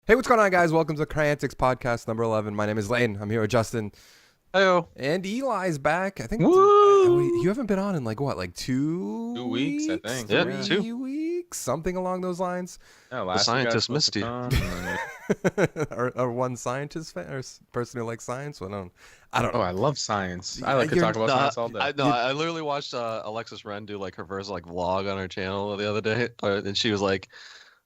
Hey, what's going on, guys? Welcome to Cryantics podcast number 11. My name is Lane. I'm here with Justin. Hello. And Eli's back. I think you haven't been on in like 2 weeks, I think. Yeah, 3 2 weeks, something along those lines. Yeah, The scientist missed you. or one scientist fan or person who likes science? Well, I don't know. Oh, I love science. I like to talk about science all day. I literally watched Alexis Wren do like her first vlog on her channel the other day, and she was like,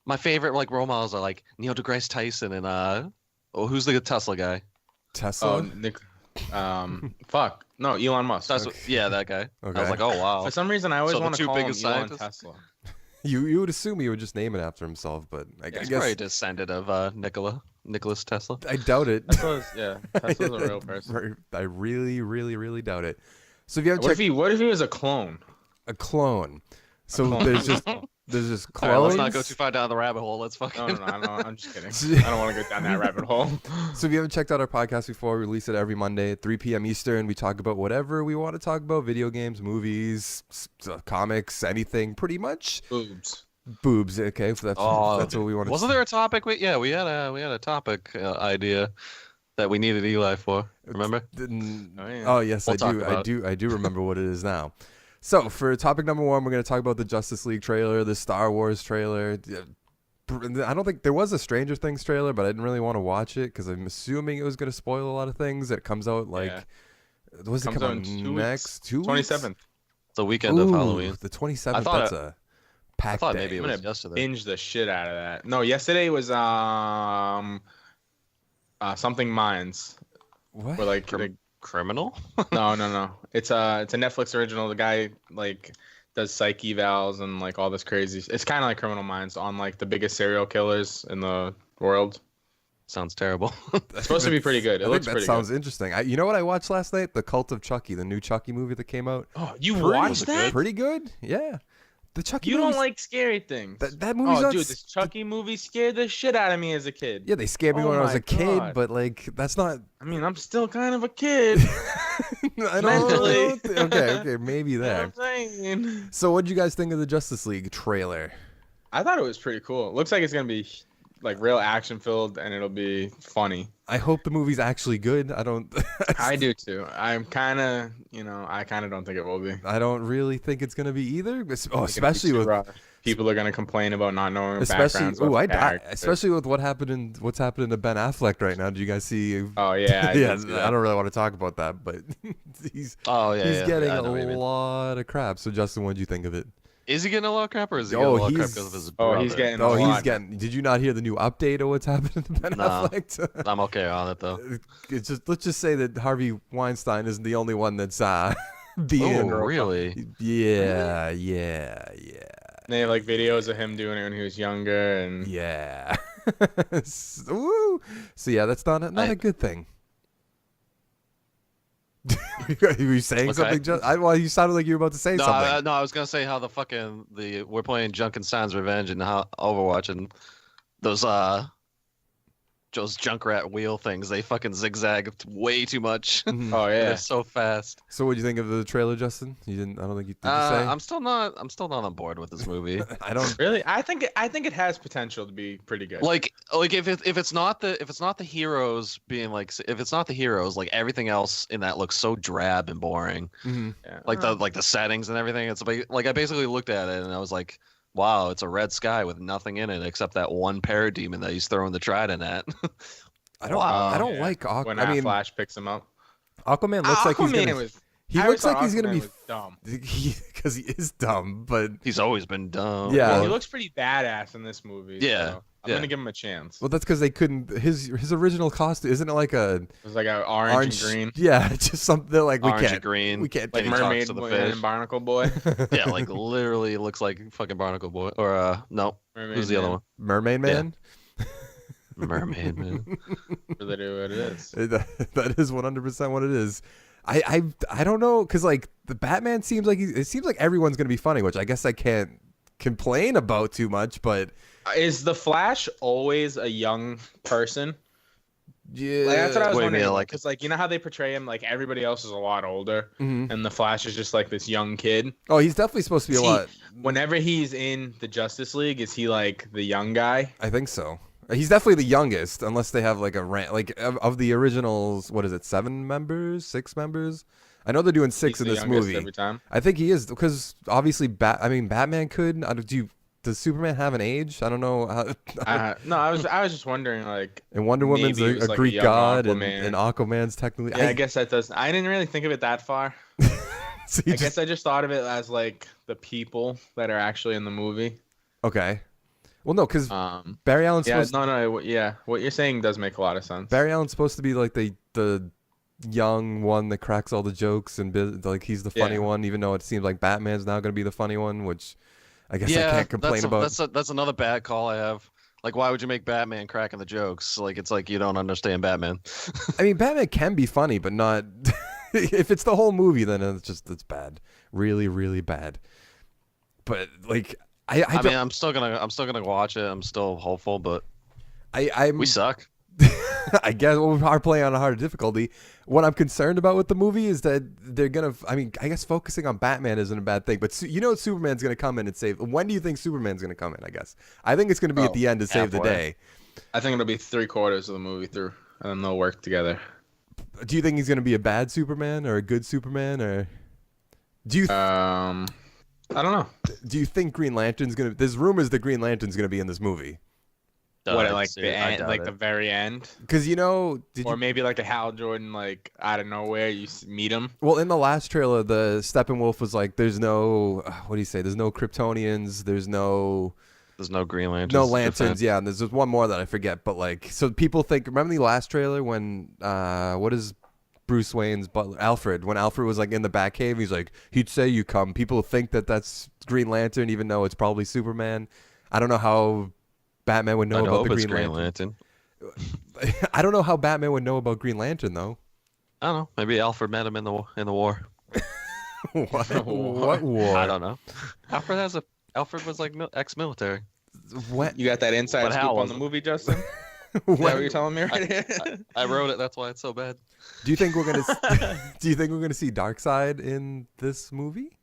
"My favorite role models are like Neil deGrasse Tyson and who's the Tesla guy? Tesla? Oh, Nick. Fuck. No, Elon Musk. Yeah, that guy. Okay. I was like, oh wow. For some reason, I always want to call him Elon scientists? Tesla. You would assume he would just name it after himself, but I He's guess probably descended of Nicholas Tesla. I doubt it. Tesla's a real person. I really doubt it. So if you haven't What checked if he was a clone? a clone, so clone. there's just All right, clones. let's not go too far down the rabbit hole. Let's fucking. No, I'm just kidding. I don't want to go down that rabbit hole. So if you haven't checked out our podcast before, we release it every Monday at 3 p.m. Eastern. We talk about whatever we want to talk about: video games, movies, comics, anything, pretty much. Boobs. Okay, so that's what we want to. Wasn't there a topic? We had a topic idea that we needed Eli for. Remember? Oh yes, We'll I do remember what it is now. So for topic number 1, we're going to talk about the Justice League trailer, the Star Wars trailer. I don't think there was a Stranger Things trailer, but I didn't really want to watch it because I'm assuming it was going to spoil a lot of things. It comes out was it come out next 2 weeks? 27th. The weekend of Halloween. The 27th. That's a packed day. Maybe it was yesterday. Binge the shit out of that. No, yesterday was something Minds. What? Where Criminal? No. It's a Netflix original. The guy does psych evals and all this crazy. It's kind of like Criminal Minds on the biggest serial killers in the world. Sounds terrible. It's supposed to be pretty good. It looks pretty good. That sounds interesting. You know what I watched last night? The Cult of Chucky, the new Chucky movie that came out. Oh, you watched that? Pretty good. Yeah. The Chucky. You don't like scary things. That movie's dude, this Chucky movie scared the shit out of me as a kid. Yeah, they scared me when I was a kid, but that's not. I mean, I'm still kind of a kid. Mentally. Okay, maybe that. You know what I'm saying? So, what did you guys think of the Justice League trailer? I thought it was pretty cool. It looks like it's gonna be real action filled, and it'll be funny. I hope the movie's actually good. I don't. I do too. I'm kind of, I kind of don't think it will be. I don't really think it's gonna be either. Especially with people are gonna complain about not knowing especially. backgrounds. Especially with what's happening to Ben Affleck right now. Did you guys see? Oh yeah. I don't really want to talk about that, but he's getting a lot of crap. So Justin, what did you think of it? Is he getting a lot of crap, or is he getting a lot of crap because of his brother? He's getting. Did you not hear the new update of what's happening to Ben Affleck? I'm okay on it though. Let's just say that Harvey Weinstein isn't the only one that's being. Oh, really? Yeah. They have videos of him doing it when he was younger, and yeah. So yeah, that's not a good thing. Were you saying something? Well, you sounded like you were about to say something. No, I was gonna say how we're playing Junkenstein's Revenge and how Overwatch and those Junkrat wheel things, they fucking zigzag way too much. Oh yeah, they're so fast. So what do you think of the trailer, Justin? You didn't. I don't think you did. You say? I'm still not on board with this movie. I don't really. I think it has potential to be pretty good. If it's not the heroes being if it's not the heroes, everything else in that looks so drab and boring. Mm-hmm. Yeah. The settings and everything. It's I basically looked at it and I was like, wow, it's a red sky with nothing in it except that one parademon that he's throwing the trident at. I don't like Aquaman. When Flash picks him up. Aquaman looks like he's gonna. He looks like he's gonna be dumb. Because he is dumb, but he's always been dumb. Yeah, well, he looks pretty badass in this movie. Yeah, so I'm gonna give him a chance. Well, that's because they couldn't. His original costume isn't it It was an orange and green. Yeah, just something orange and green. We can't Mermaid and Barnacle Boy. Yeah, literally looks like fucking Barnacle Boy. Or no, Mermaid who's the other one? Mermaid Man. Yeah. Mermaid Man. Really what it is. That is 100% what it is. I don't know because the Batman seems like it seems like everyone's gonna be funny, which I guess I can't complain about too much. But is the Flash always a young person? Yeah, that's what I was wondering. Because you know how they portray him, everybody else is a lot older, and the Flash is just this young kid. Oh, he's definitely supposed to be a lot. Whenever he's in the Justice League, is he the young guy? I think so. He's definitely the youngest, unless they have like a like of the originals. What is it? 7 members, 6 members? I know they're doing 6 He's in the this youngest movie. every time. I think he is because obviously, Batman could. Does Superman have an age? I don't know. No, I was just wondering, like. And Wonder Woman's maybe it was a like Greek young god, Aquaman. and Aquaman's technically. Yeah, I guess that does. I didn't really think of it that far. So you I guess I just thought of it as like the people that are actually in the movie. Okay. Well, no, because Barry Allen's Yeah, supposed. yeah. What you're saying does make a lot of sense. Barry Allen's supposed to be like the young one that cracks all the jokes and like he's the funny Yeah. one, even though it seems like Batman's now going to be the funny one, which I guess I can't complain about. That's another bad call I have. Like, why would you make Batman cracking the jokes? Like, it's like you don't understand Batman. I mean, Batman can be funny, but not. If it's the whole movie, then it's bad, really, really bad. But like, I mean, I'm still gonna watch it. I'm still hopeful, but I'm we suck. I guess we are playing on a harder difficulty. What I'm concerned about with the movie is that they're gonna. I mean, I guess focusing on Batman isn't a bad thing, but Superman's gonna come in and save. When do you think Superman's gonna come in? I guess I think it's gonna be at the end to save the halfway. day. I think it'll be 3/4 of the movie through, and then they'll work together. Do you think he's gonna be a bad Superman or a good Superman, or do you? I don't know. Do you think Green Lantern's gonna? There's rumors that Green Lantern's gonna be in this movie. What, like the I end, doubt like it. the very end, Because or maybe like a Hal Jordan, like out of nowhere you meet him. well, in the last trailer, the Steppenwolf was like, "There's no, what do you say? There's no Kryptonians. There's no Green Lanterns. no lanterns." Yeah, and there's just one more that I forget. But like, so people think. Remember the last trailer when what is Bruce Wayne's butler Alfred? When Alfred was like in the Batcave, he's like, he'd say you come. People think that that's Green Lantern, even though it's probably Superman. I don't know how Batman would know I about hope the it's Green Green Lantern. Lantern. I don't know how Batman would know about Green Lantern though. I don't know. Maybe Alfred met him in the war. What war? I don't know. Alfred was like ex-military. What? You got that inside But scoop Hal on the wasn't. movie, Justin? Is that What? what you're telling me right here? I wrote it. That's why it's so bad. Do you think we're gonna? Do you think we're gonna see Darkseid in this movie?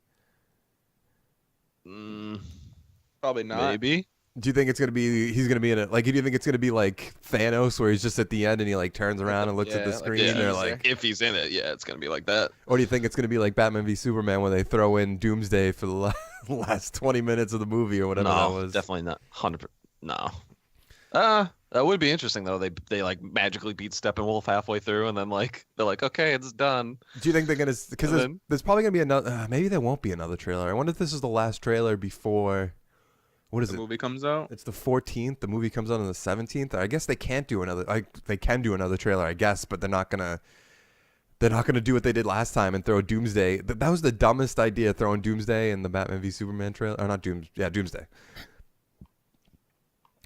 Probably not. Maybe. Do you think it's gonna be? He's gonna be in it. Like, do you think it's gonna be like Thanos, where he's just at the end and he like turns around and looks at the Yeah, like screen, a or teaser. like, if he's in it, yeah, it's gonna be like that. or do you think it's gonna be like Batman v Superman, where they throw in Doomsday for the last 20 minutes of the movie or whatever that No, was? definitely not. 100%. No. That would be interesting though. They like magically beat Steppenwolf halfway through, and then like they're like, okay, it's done. Do you think they're gonna? Because And there's, then- there's probably gonna be another. Maybe there won't be another trailer. I wonder if this is the last trailer before. What is The it? movie comes out. It's the 14th. The movie comes out on the 17th. I guess they can't do another. Like, they can do another trailer, I guess, but they're not gonna. They're not gonna do what they did last time and throw Doomsday. That was the dumbest idea, throwing Doomsday in the Batman v Superman trailer. Or not Doomsday.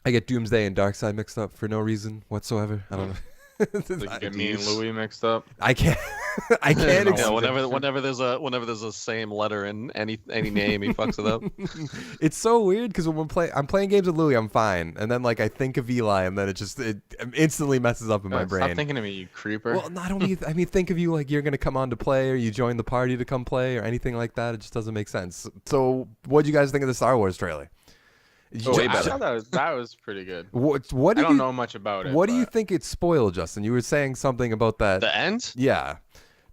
I get Doomsday and Darkseid mixed up for no reason whatsoever. I don't know. Like you get me and Louis mixed up. I can't. I can't. No, Yeah, explain. whenever there's a same letter in any name, he fucks it up. It's so weird because when I'm playing games with Louis, I'm fine, and then like I think of Eli, and then it instantly messes up in my brain. Stop thinking of me, you creeper. Well, not only I mean, think of you like you're gonna come on to play, or you join the party to come play, or anything like that. It just doesn't make sense. So, what do you guys think of the Star Wars trailer? way I better. thought that was pretty good. What I do don't you know much about it. what do you but think it spoiled, Justin? You were saying something about that. The end, Yeah,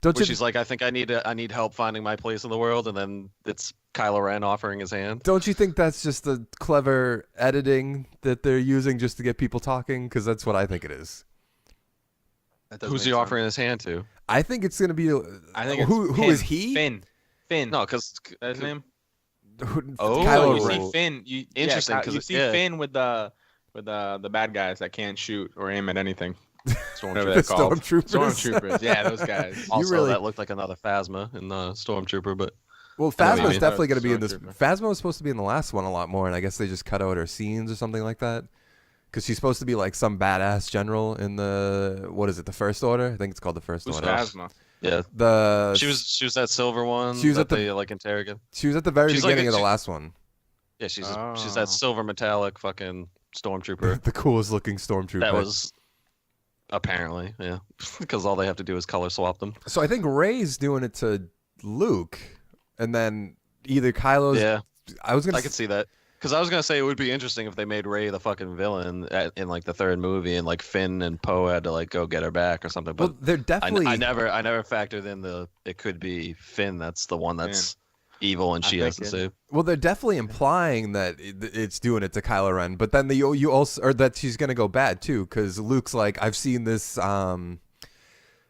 don't where you? she's like, I think I need help finding my place in the world, and then it's Kylo Ren offering his hand. Don't you think that's just the clever editing that they're using just to get people talking? Because that's what I think it is. that does Who's make he sense. offering his hand to? I think it's gonna be. I think who it's who Finn. is he? Finn. No, because That's his name. Oh, Kylo you Ren. see Finn. Interesting, 'cause you it- see yeah. Finn with the bad guys that can't shoot or aim at anything. Whatever The they're called. Stormtroopers. Stormtroopers. Yeah, those guys. also really- that looked like another Phasma in the Stormtrooper, but Well, I know what you Phasma's mean. definitely going to be in this. Stormtrooper. Phasma was supposed to be in the last one a lot more, and I guess they just cut out her scenes or something like that. Because she's supposed to be like some badass general in the what is it? The First Order? I think it's called the First Who's Order. Phasma? yeah, The she was that silver one. She was that at the- they like interrogated. She was at the very she's like beginning a- of the she- last one. Yeah, she's Oh. that silver metallic fucking Stormtrooper. The coolest looking stormtrooper. That was apparently, yeah, because all they have to do is color swap them. So I think Rey's doing it to Luke, and then either Kylo's. Yeah, I was gonna. I could see that. Because I was gonna say it would be interesting if they made Rey the fucking villain in like the third movie, and like Finn and Poe had to like go get her back or something. Well, But they're definitely. I never factored in it could be Finn. That's the one that's evil, and she has to save. Well, they're definitely implying that it's doing it to Kylo Ren, but then you also, or that she's gonna go bad too, because Luke's like, I've seen this.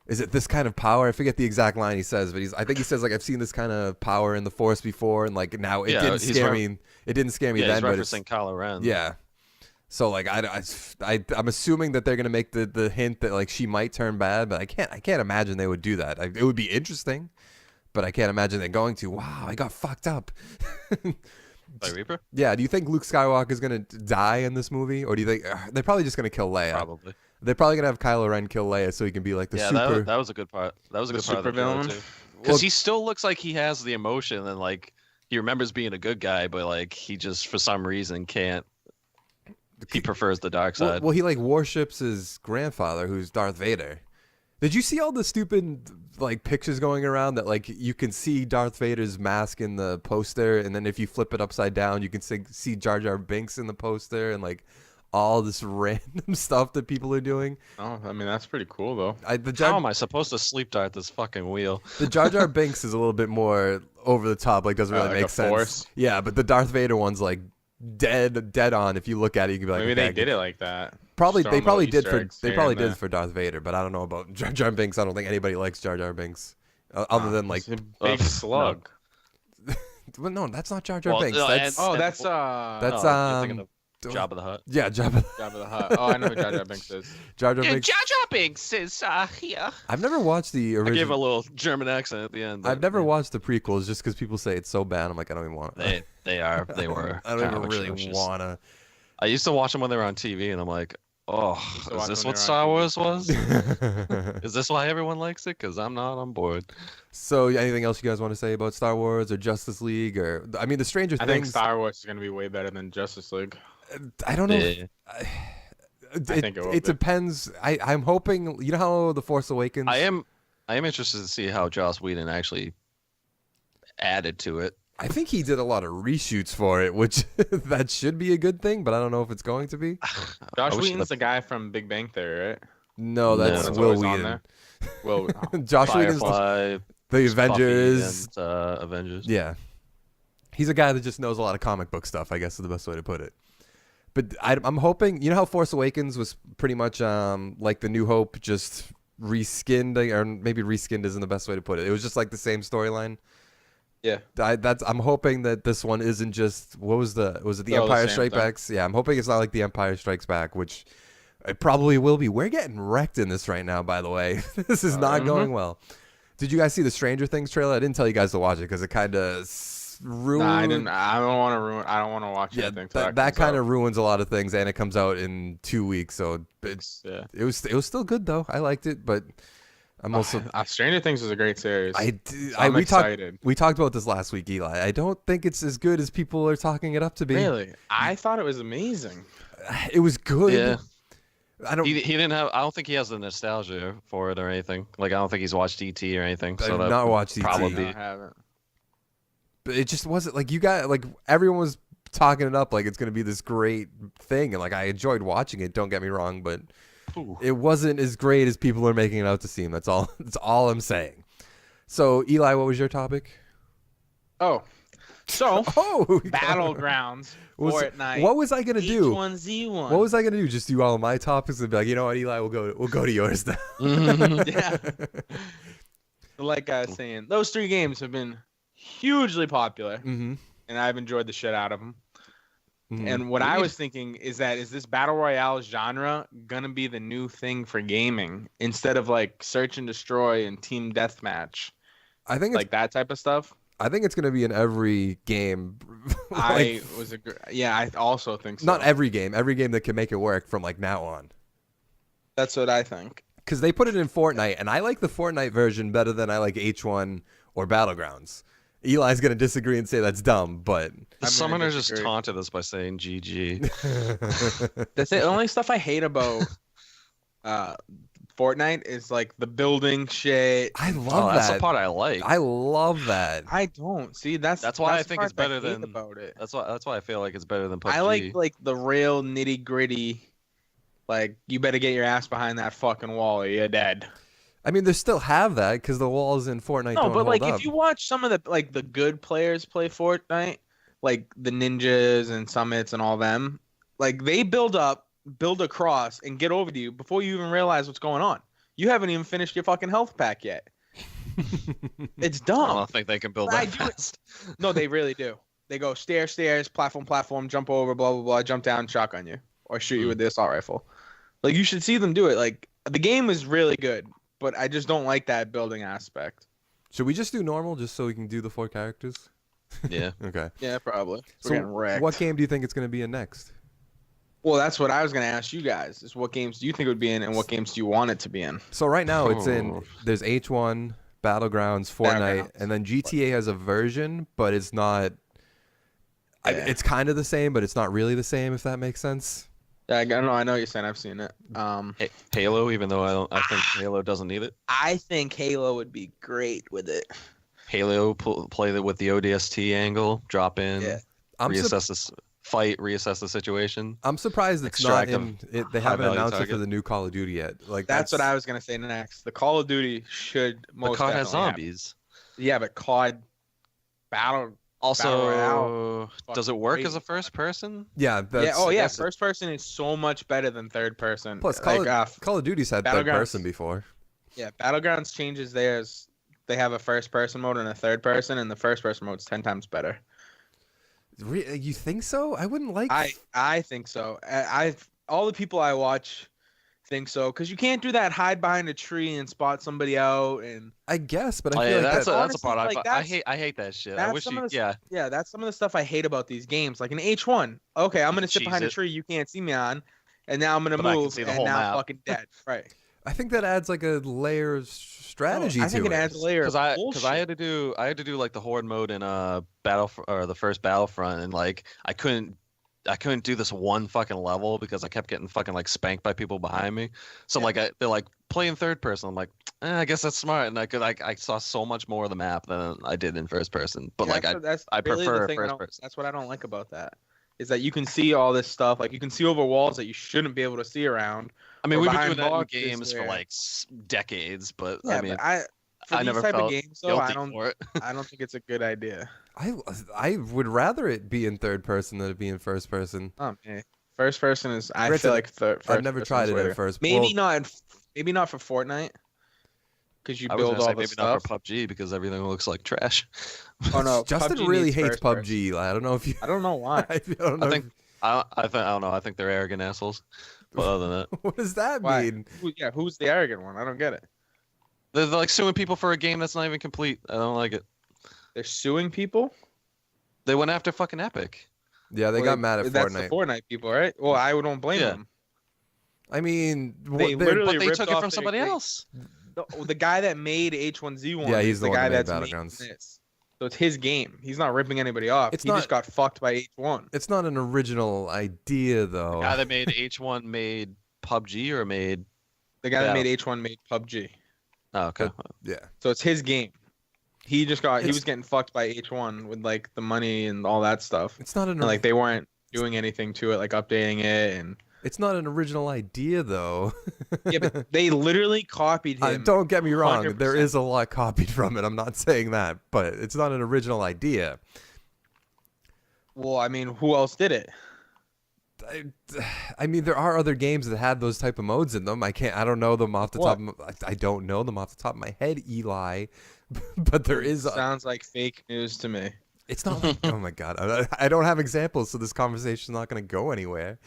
Is it this kind of power? I forget the exact line he says, but I think he says like, I've seen this kind of power in the Force before, and like now it didn't scare me. It didn't scare me then, he's but referencing Kylo Ren. Yeah. So like I'm assuming that they're gonna make the hint that like she might turn bad, but I can't imagine they would do that. It would be interesting, but I can't imagine they're going to. Wow, I got fucked up. By Reaper? Yeah. Do you think Luke Skywalker is gonna die in this movie, or do you think they're probably just gonna kill Leia? Probably. They're probably gonna have Kylo Ren kill Leia so he can be like the super. That was a good part. That was a good part of super the trailer, villain. too. Because he still looks like he has the emotion and like he remembers being a good guy, but like he just for some reason can't. He prefers the dark side. Well, he like worships his grandfather, who's Darth Vader. Did you see all the stupid like pictures going around that like you can see Darth Vader's mask in the poster, and then if you flip it upside down, you can see Jar Jar Binks in the poster, and like all this random stuff that people are doing. Oh, I mean that's pretty cool though. How am I supposed to sleep dart this fucking wheel? The Jar Jar Binks is a little bit more over the top, like doesn't really like make a sense. Force? Yeah, but the Darth Vader one's like dead on. If you look at it, you can be like, Maybe okay, they did it like that. Probably Just they throwing probably little did Easter for eggs they here probably and did there. for Darth Vader, but I don't know about Jar Jar Binks. I don't think anybody likes Jar Jar Binks, other than like. He's a big slug. Well, no, that's not Jar Jar Well, Binks. no, That's Oh, that's that's you're thinking of Jabba the Hutt. yeah, Jabba. Jabba the Hutt. Oh, I know who Jar Jar Binks is. Jar Jar Binks. Jar Binks is here. I've never watched the I gave a original. little German accent at the end. I've never watched the prequels just because people say it's so bad. I'm like, I don't even want to. They were. I don't kind even of really atrocious. wanna. I used to watch them when they were on TV, and I'm like, oh, to is watch this when what they were Star on Wars was? Is this why everyone likes it? Because I'm not on board. So, anything else you guys want to say about Star Wars or Justice League or I mean, the Stranger I think Things? Star Wars is gonna be way better than Justice League. I don't know. Yeah. It, think it will it be. depends. I'm hoping. You know how The Force Awakens. I am interested to see how Joss Whedon actually added to it. I think he did a lot of reshoots for it, which that should be a good thing, but I don't know if it's going to be. Josh I wish Whedon's the guy from Big Bang Theory, right? No, that's No. That's Will always on Whedon. there. Well, Josh Whedon's Firefly, the Buffy, Avengers. and, Avengers. Yeah, he's a guy that just knows a lot of comic book stuff. I guess is the best way to put it. But I'm hoping. You know how Force Awakens was pretty much like the New Hope, just reskinned, or maybe reskinned isn't the best way to put it. It was just like the same storyline. yeah. I'm hoping that this one isn't just was it the They're all the Empire same Strikes thing. Back? Yeah, I'm hoping it's not like the Empire Strikes Back, which it probably will be. We're getting wrecked in this right now, by the way. This is not going well. Did you guys see the Stranger Things trailer? I didn't tell you guys to watch it because it kind of ruined. Nah, I didn't. I don't want to ruin. I don't want to watch Yeah, anything. till that comes kind out. of ruins a lot of things, and it comes out in 2 weeks, so Yeah. it was still good though. I liked it, but I'm also Stranger Things is a great series. I'm we excited. we talked about this last week, Eli. I don't think it's as good as people are talking it up to be. Really, I thought it was amazing. It was good. Yeah. I don't. He didn't have. I don't think he has the nostalgia for it or anything. Like I don't think he's watched ET or anything. So I've that not would watched ET. Probably No, be. I haven't. But it just wasn't like you got like everyone was talking it up like it's gonna be this great thing, and like I enjoyed watching it. Don't get me wrong, but Ooh. it wasn't as great as people are making it out to seem. That's all. That's all I'm saying. So Eli, what was your topic? Oh, so Oh, Battlegrounds, Was- Fortnite. What was I gonna do? H1Z1. What was I gonna do? Just do all of my topics and be like, you know what, Eli, we'll go to yours now. Yeah. Like I was saying, those three games have been hugely popular, Mm-hmm. and I've enjoyed the shit out of them. Mm-hmm. And what I was thinking is this battle royale genre gonna be the new thing for gaming instead of like search and destroy and team deathmatch, I think it's like that type of stuff? I think it's gonna be in every game. Like, I also think so. not every game. Every game that can make it work from like now on. That's what I think. Because they put it in Fortnite, and I like the Fortnite version better than I like H1 or Battlegrounds. Eli's gonna disagree and say that's dumb, but The I'm summoner gonna just disagree. taunted us by saying GG. That's the only stuff I hate about Fortnite is like the building shit. I Oh, love that's that. the part I like. I love that. I don't see that's why I the think it's part better I hate than. about it. That's why I feel like it's better than PUBG. I like the real nitty gritty. Like you better get your ass behind that fucking wall or you're dead. I mean, they still have that because the walls in Fortnite No, don't but hold like up. if you watch some of the good players play Fortnite, like the ninjas and summits and all them, like they build across and get over to you before you even realize what's going on. You haven't even finished your fucking health pack yet. It's I dumb. don't think they can build I that do it- fast. No, they really do. They go stairs, platform, jump over, blah blah blah, jump down, shotgun you, or shoot you with the assault rifle. Like you should see them do it. Like the game is really good, but I just don't like that building aspect. Should we just do normal just so we can do the 4 characters? Yeah. Okay. Yeah, probably. So We're getting wrecked. what game do you think it's going to be in next? Well, that's what I was gonna ask you guys. Is what games do you think it would be in, and what games do you want it to be in? So right now it's Oh. in. There's H1, Battlegrounds, Fortnite, Battlegrounds. and then GTA has a version, but it's not. Yeah. It's kind of the same, but it's not really the same. If that makes sense. Yeah, I know what you're saying. I've seen it. Halo, even though I think Halo doesn't need it. I think Halo would be great with it. Halo play with the ODST angle, drop in, Yeah. I'm sup- reassess this fight, reassess the situation. I'm surprised it's Extract not in. They haven't high-value announced it for target. the new Call of Duty yet. Like That's what I was gonna say next. The Call of Duty should But most COD has definitely have- zombies. Yeah, but COD Battle. Also, Royale, does it fucking work crazy. as a first person? Yeah. That's, Yeah. Oh yeah. that's- First person is so much better than third person. Plus, like, Call of Duty's had third Battlegrounds- person before. yeah, Battlegrounds changes theirs. They have a first person mode and a third person, and the first person mode's 10 times better. You think so? I wouldn't like. I think so. All the people I watch think so because you can't do that hide behind a tree and spot somebody out and I guess, but Oh, I yeah, feel like that's a that, part honestly, like, I hate that shit. I that's wish some you of the- yeah. yeah, that's some of the stuff I hate about these games. Like in H1, okay, I'm gonna sit Cheese behind a it. tree you can't see me on, and now I'm gonna But I can move see the and whole now I'm map. fucking dead. Right. I think that adds like a layer of strategy I to think it adds a layer of Because bullshit. I had to do like the horde mode in the first Battlefront, and like I couldn't do this one fucking level because I kept getting fucking like spanked by people behind me. So Yeah. like they're like playing third person. I'm like, I guess that's smart, and I saw so much more of the map than I did in first person. But Yeah, like that's I really the prefer thing I first don't- person. That's what I don't like about that. Is that you can see all this stuff, like you can see over walls that you shouldn't be able to see around. I mean, or we've been behind doing that in boxes games for where- like decades, but Yeah, I mean, but for I these never type of felt games, though, guilty I don't for it. I don't think it's a good idea. I would rather it be in third person than it be in first person. First person is I Granted, feel like third. I've never tried it at first. Maybe Well, maybe not for Fortnite, because you I was build gonna say all the maybe stuff. not for PUBG because everything looks like trash. Oh no, Justin PUBG really needs hates first person. PUBG. I don't know if you. I don't know why. I don't know. I think I don't know. I think they're arrogant assholes. But other than that, What does that Why? mean? Who's the arrogant one? I don't get it. they're like suing people for a game that's not even complete. I don't like it. They're suing people. They went after fucking Epic. Yeah, they Well, got mad at that's Fortnite. the Fortnite people, right? Well, I don't blame Yeah. them. I mean, They they're- literally But they ripped took it off from their somebody game. else. The guy that made H1Z1 Yeah, he's is the the one guy that made that's Battlegrounds. making this. So it's his game. He's not ripping anybody off. It's He not- just got fucked by H1. it's not an original idea though. The guy that made H1 made PUBG or made. The guy that Yeah. made H1 made PUBG. Oh, okay. Yeah, So it's his game. He just got he It's- was getting fucked by H1 with like the money and all that stuff. it's not an. And like they weren't doing anything to it, like updating it and It's not an original idea though. yeah, but they literally copied him. Don't get me wrong. There 100%. is a lot copied from it. I'm not saying that, but it's not an original idea. Well, I mean, who else did it? I mean, there are other games that had those type of modes in them. I don't know them off the top. I don't know them off the top of my head, Eli. But there is. Sounds like fake news to me. It's not like. Oh my god, I don't have examples, so this conversation's not going to go anywhere.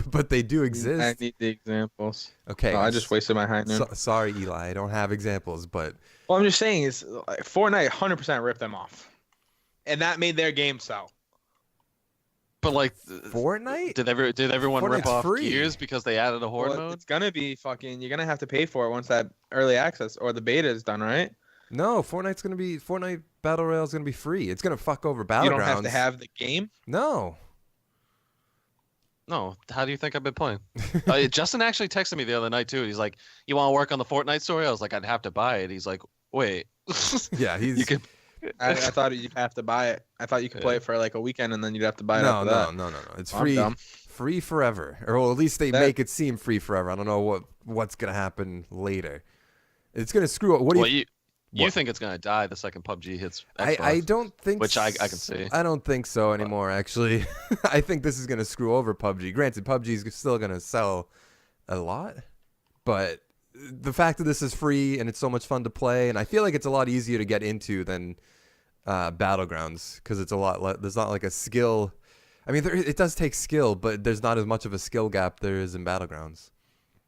But they do I exist. need the examples. Okay. Oh, I just wasted my high noon. Sorry, Eli. I don't have examples, but Well, I'm just saying is like, Fortnite 100% ripped them off, and that made their game sell. But like, Fortnite. did everyone rip Fortnite's off free. Gears because they added a horde Well, mode? it's gonna be fucking. You're gonna have to pay for it once that early access or the beta is done, right? No, Fortnite Battle Royale is gonna be free. It's gonna fuck over Battlegrounds. You don't have to have the game. No. No, how do you think I've been playing? Justin actually texted me the other night too. He's like, "You want to work on the Fortnite story?" I was like, "I'd have to buy it." He's like, "Wait, Yeah, you he's could." I thought you'd have to buy it. I thought you could play it for like a weekend and then you'd have to buy it no, after that. no. It's I'm free, dumb. free forever, or well, at least they That- make it seem free forever. I don't know what's gonna happen later. It's gonna screw up. What do Well, you? you what? think it's gonna die the second PUBG hits Xbox? I don't think. Which I can see. I don't think so anymore. Actually, I think this is gonna screw over PUBG. Granted, PUBG is still gonna sell a lot, but the fact that this is free and it's so much fun to play, and I feel like it's a lot easier to get into than Battlegrounds because it's a lot. There's not like a skill. I mean, it does take skill, but there's not as much of a skill gap there is in Battlegrounds.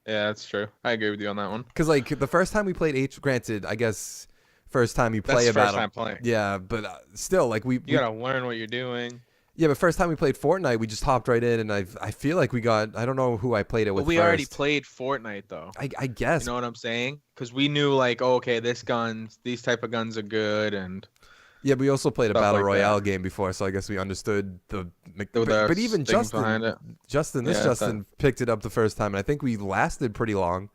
Yeah, that's true. I agree with you on that one. Because like the first time we played granted, I guess first time you play That's a the first battle. time playing. Yeah, but still, like You gotta learn what you're doing. yeah, but first time we played Fortnite, we just hopped right in, and I feel like we got. I don't know who I played it But with. we first. already played Fortnite though. I guess. You know what I'm saying? Because we knew like, oh, okay, these type of guns are good, and Yeah, but we also played a Stuff battle like royale that. game before, so I guess we understood the but even things behind it. Justin, Yeah, Justin picked it up the first time, and I think we lasted pretty long.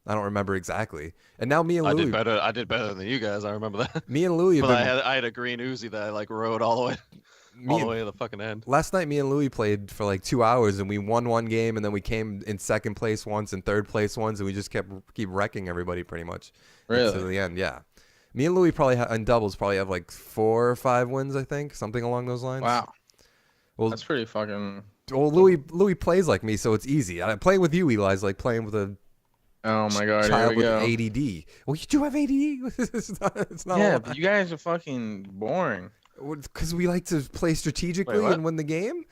I don't remember exactly. And now me and I Louis, did better. I did better than you guys. I remember that. me and Louis, have But been, I had a green Uzi that I like rode all the way me all the and- way to the fucking end. last night me and Louis played for like 2 hours, and we won one game, and then we came in second place once and third place once, and we just keep wrecking everybody pretty much to Really? the end. Yeah, me and Louis probably in doubles probably have like 4 or 5 wins, I think, something along those lines. Wow. Well, That's pretty fucking. well, Louis plays like me, so it's easy. Playing with you, Eli, is like playing with a Oh my god! Here child we with go. ADD. Well, you do have ADD. it's not Yeah, a but you guys are fucking boring. because we like to play strategically what? and win the game.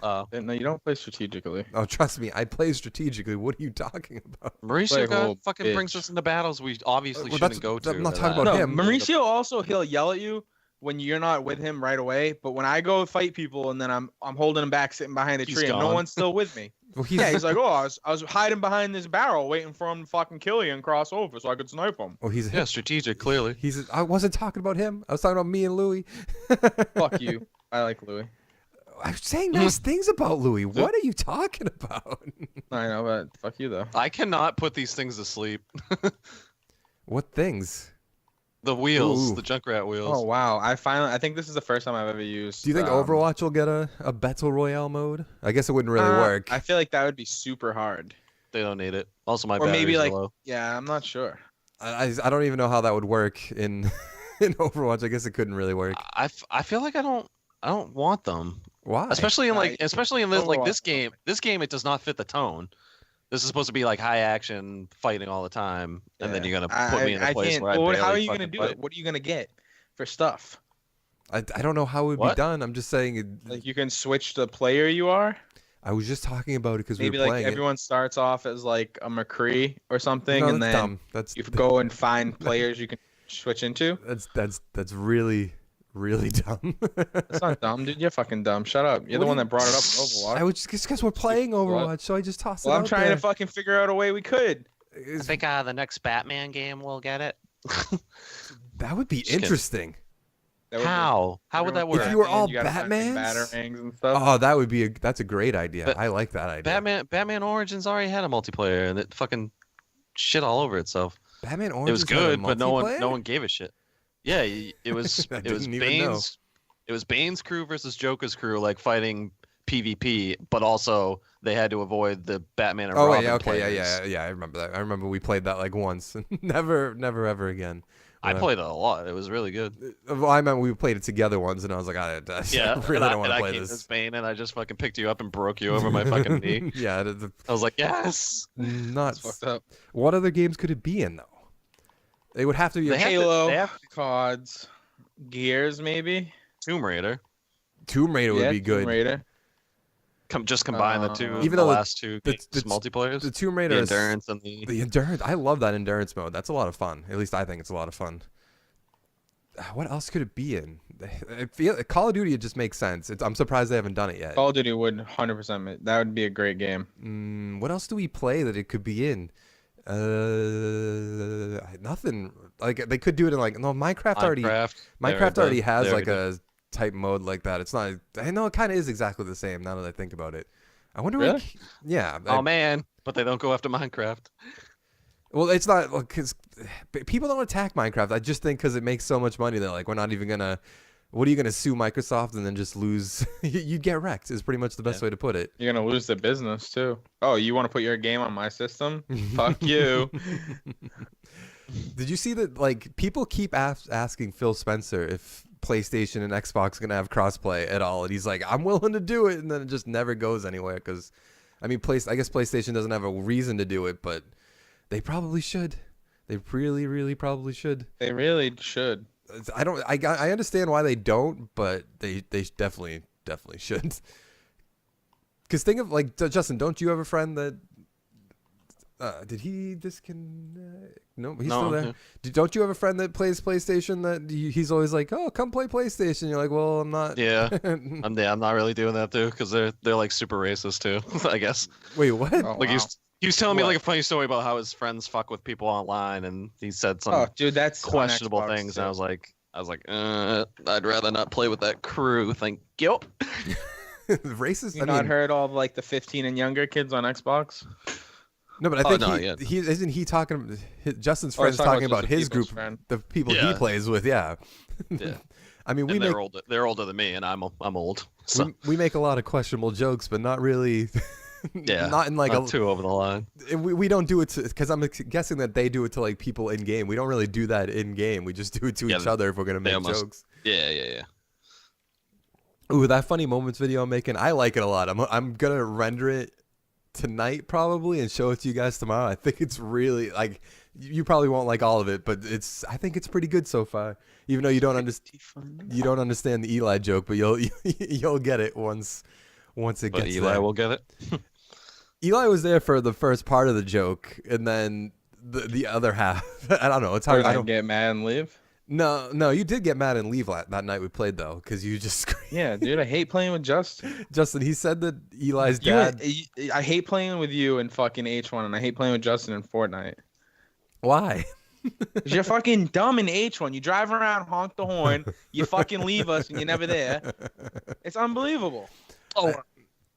Uh, No, you don't play strategically. Oh, trust me, I play strategically. What are you talking about? Mauricio Like a little fucking brings bitch. us into battles we obviously Well, shouldn't go to. I'm not or talking that. about No, him. Mauricio also he'll yell at you when you're not with him right away. But when I go fight people and then I'm holding him back, sitting behind a He's tree, and no gone. one's still with me. Well, Yeah, he's like, oh, I was hiding behind this barrel waiting for him to fucking kill you and cross over so I could snipe him. well, he's Yeah, strategic, clearly. I wasn't talking about him. I was talking about me and Louis. Fuck you. I like Louis. I'm saying nice things about Louis. What are you talking about? I know, but fuck you though. I cannot put these things to sleep. What things? The wheels, Ooh. the Junkrat wheels. Oh wow! I think this is the first time I've ever used. Do you think Overwatch will get a battle royale mode? I guess it wouldn't really work. I feel like that would be super hard. They don't need it. Also, my Or maybe batteries like, are low. yeah, I'm not sure. I don't even know how that would work in in Overwatch. I guess it couldn't really work. I feel like I don't want them. Why? Especially in Right. like this Overwatch. game. This game it does not fit the tone. This is supposed to be like high action fighting all the time, and then Yeah. you're gonna put me in a I place can't. where I well, barely how are you gonna fucking do fight. it? What are you gonna get for stuff? I don't know how it would be What? done. I'm just saying. Like you can switch the player you are. I was just talking about it because we Maybe were like playing everyone starts off as like a McCree or something, it. No, and that's then dumb. That's you go and find players you can switch into. that's really dumb. That's not dumb, dude. You're fucking dumb. Shut up. You're What the do one you- that brought it up in Overwatch. I was just because we're playing Overwatch, so I just tossed Well, it I'm out trying there. to fucking figure out a way we could. Is- the next Batman game will get it. that would be Just kidding. interesting. That would be- How? How would that everyone's work? If you were Batman, all you gotta find, like, Batmans? batarangs and stuff. Oh, that would be that's a great idea. But I like that idea. Batman Origins already had a multiplayer, and it fucking shit all over itself. Batman Orange It was good, but no one gave a shit. Yeah, it was I it was didn't even know. Bane's it was Bane's crew versus Joker's crew, like fighting PvP, but also they had to avoid the Batman and Oh Robin wait, okay, players. yeah. I remember that. I remember we played that like once. never ever again. I Uh, played it a lot. It was really good. Well, I meant we played it together once, and I was like, I Yeah, really don't want and to I play came as this. Bane, and I just fucking picked you up and broke you over my fucking knee. Yeah, I was like, yes. That's nuts. fucked up. What other games could it be in though? It would have to be. They have to- Halo, they have- CODs, Gears, maybe. Tomb Raider. Tomb Raider would Yeah, be good. Tomb Raider. Just combine the two. Even the though last two the- games, the- multiplayers. The Tomb Raider The is endurance and the the endurance. I love that endurance mode. That's a lot of fun. At least I think it's a lot of fun. What else could it be in? I feel Call of Duty. It just makes sense. I'm surprised they haven't done it yet. Call of Duty would 100%. That would be a great game. What else do we play that it could be in? Nothing. Like they could do it in like no Minecraft already. Minecraft already has like a type mode like that. It's not. I know it kind of is exactly the same now that I think about it. I wonder. Really? Yeah. Oh man, but they don't go after Minecraft. Well, it's not because people don't attack Minecraft. I just think because it makes so much money, they're like, we're not even gonna. What are you gonna sue Microsoft and then just lose? You'd get wrecked. Is pretty much the best way to put it. You're gonna lose the business too. Oh, you want to put your game on my system? Fuck you. Did you see that? Like, people keep asking Phil Spencer if PlayStation and Xbox are gonna have crossplay at all, and he's like, I'm willing to do it, and then it just never goes anywhere. Because, I mean, I guess PlayStation doesn't have a reason to do it, but they probably should. They really, really probably should. They really should. I understand why they don't, but they definitely should. Because think of, like, Justin, don't you have a friend that did he disconnect? No, he's still there. Yeah. Don't you have a friend that plays PlayStation that he's always like, oh, come play PlayStation? You're like, well, I'm not. Yeah, I'm not really doing that too because they're like super racist too. I guess. Wait, what? Oh, Like wow. he was telling me What? like a funny story about how his friends fuck with people online, and he said some Oh, dude, that's on questionable Xbox, things, too. and I was like, I'd rather not play with that crew. Thank you. Racist? You I not mean, heard all of, like the 15 and younger kids on Xbox? no, but I Oh, think no, he isn't he talking. Justin's Oh, he's friends talking about about just his people's group, friend. the people he Yeah. plays with. Yeah. Yeah. I mean, we And make they're older than me, and I'm old. So we make a lot of questionable jokes, but not really. yeah, Not in like not a. too over the line. We don't do it because I'm guessing that they do it to like people in game. We don't really do that in game. We just do it to Yeah, each other if we're gonna they make almost- jokes. Yeah. Ooh, that funny moments video I'm making, I like it a lot. I'm gonna render it tonight probably and show it to you guys tomorrow. I think it's really like you probably won't like all of it, but I think it's pretty good so far. Even though you don't understand the Eli joke, but you'll get it once it But gets Eli there. will get it. Eli was there for the first part of the joke, and then the other half. I don't know. It's hard. I don't. get mad and leave. No, you did get mad and leave that night we played though, because you just Yeah, dude, I hate playing with Justin. Justin. He said that Eli's dad. I hate playing with you in fucking H1, and I hate playing with Justin in Fortnite. Why? 'Cause you're fucking dumb in H1. You drive around, honk the horn, you fucking leave us, and you're never there. It's unbelievable.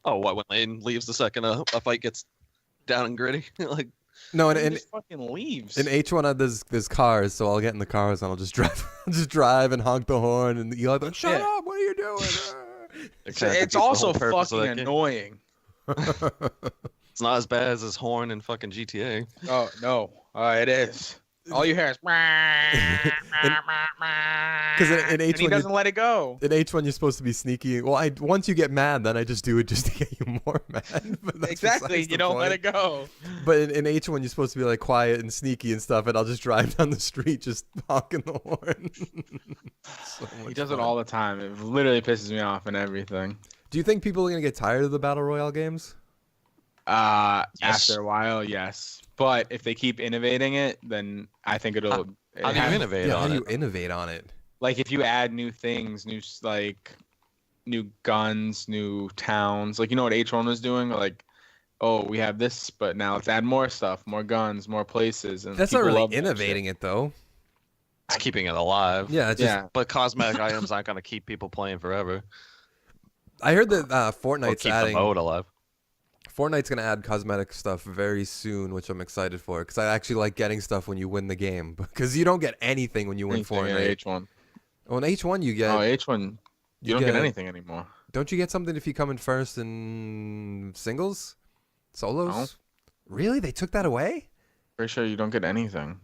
What when Lane leaves the second a fight gets down and gritty? Like No, He and just fucking leaves. in H1 there's cars, so I'll get in the cars and I'll just drive, and honk the horn, and Eli's like, "Shut Yeah. up! What are you doing?" It's, kinda defeats the also whole purpose of fucking that game. annoying. It's not as bad as his horn in fucking GTA. Oh no, it is. All you hear is Because in and he H1 doesn't let it go. in H1 you're supposed to be sneaky. Well, once you get mad, then I just do it just to get you more mad. But that's Exactly, besides you the don't let point. it go. But in H1 you're supposed to be like quiet and sneaky and stuff, and I'll just drive down the street just honking the horn. So He much does it fun. all the time. It literally pisses me off and everything. Do you think people are gonna get tired of the battle royale games? Yes. After a while, yes. But if they keep innovating it, then I think it'll. How do you innovate Yeah, how on do it? you innovate on it? Like if you add new things, new guns, new towns. Like you know what H1 was doing? Like, oh, we have this, but now let's add more stuff, more guns, more places. And That's not people really love that innovating shit. it though. It's keeping it alive. Yeah, it's just Yeah. But cosmetic items aren't gonna keep people playing forever. I heard that Or Fortnite's keep the adding. mode alive. Fortnite's gonna add cosmetic stuff very soon, which I'm excited for because I actually like getting stuff when you win the game because you don't get anything when you win Anything in Fortnite. H1. Well, in H1 you get. Oh, H1. You don't get anything anymore. Don't you get something if you come in first in singles, solos? No. Really? They took that away? Pretty sure you don't get anything.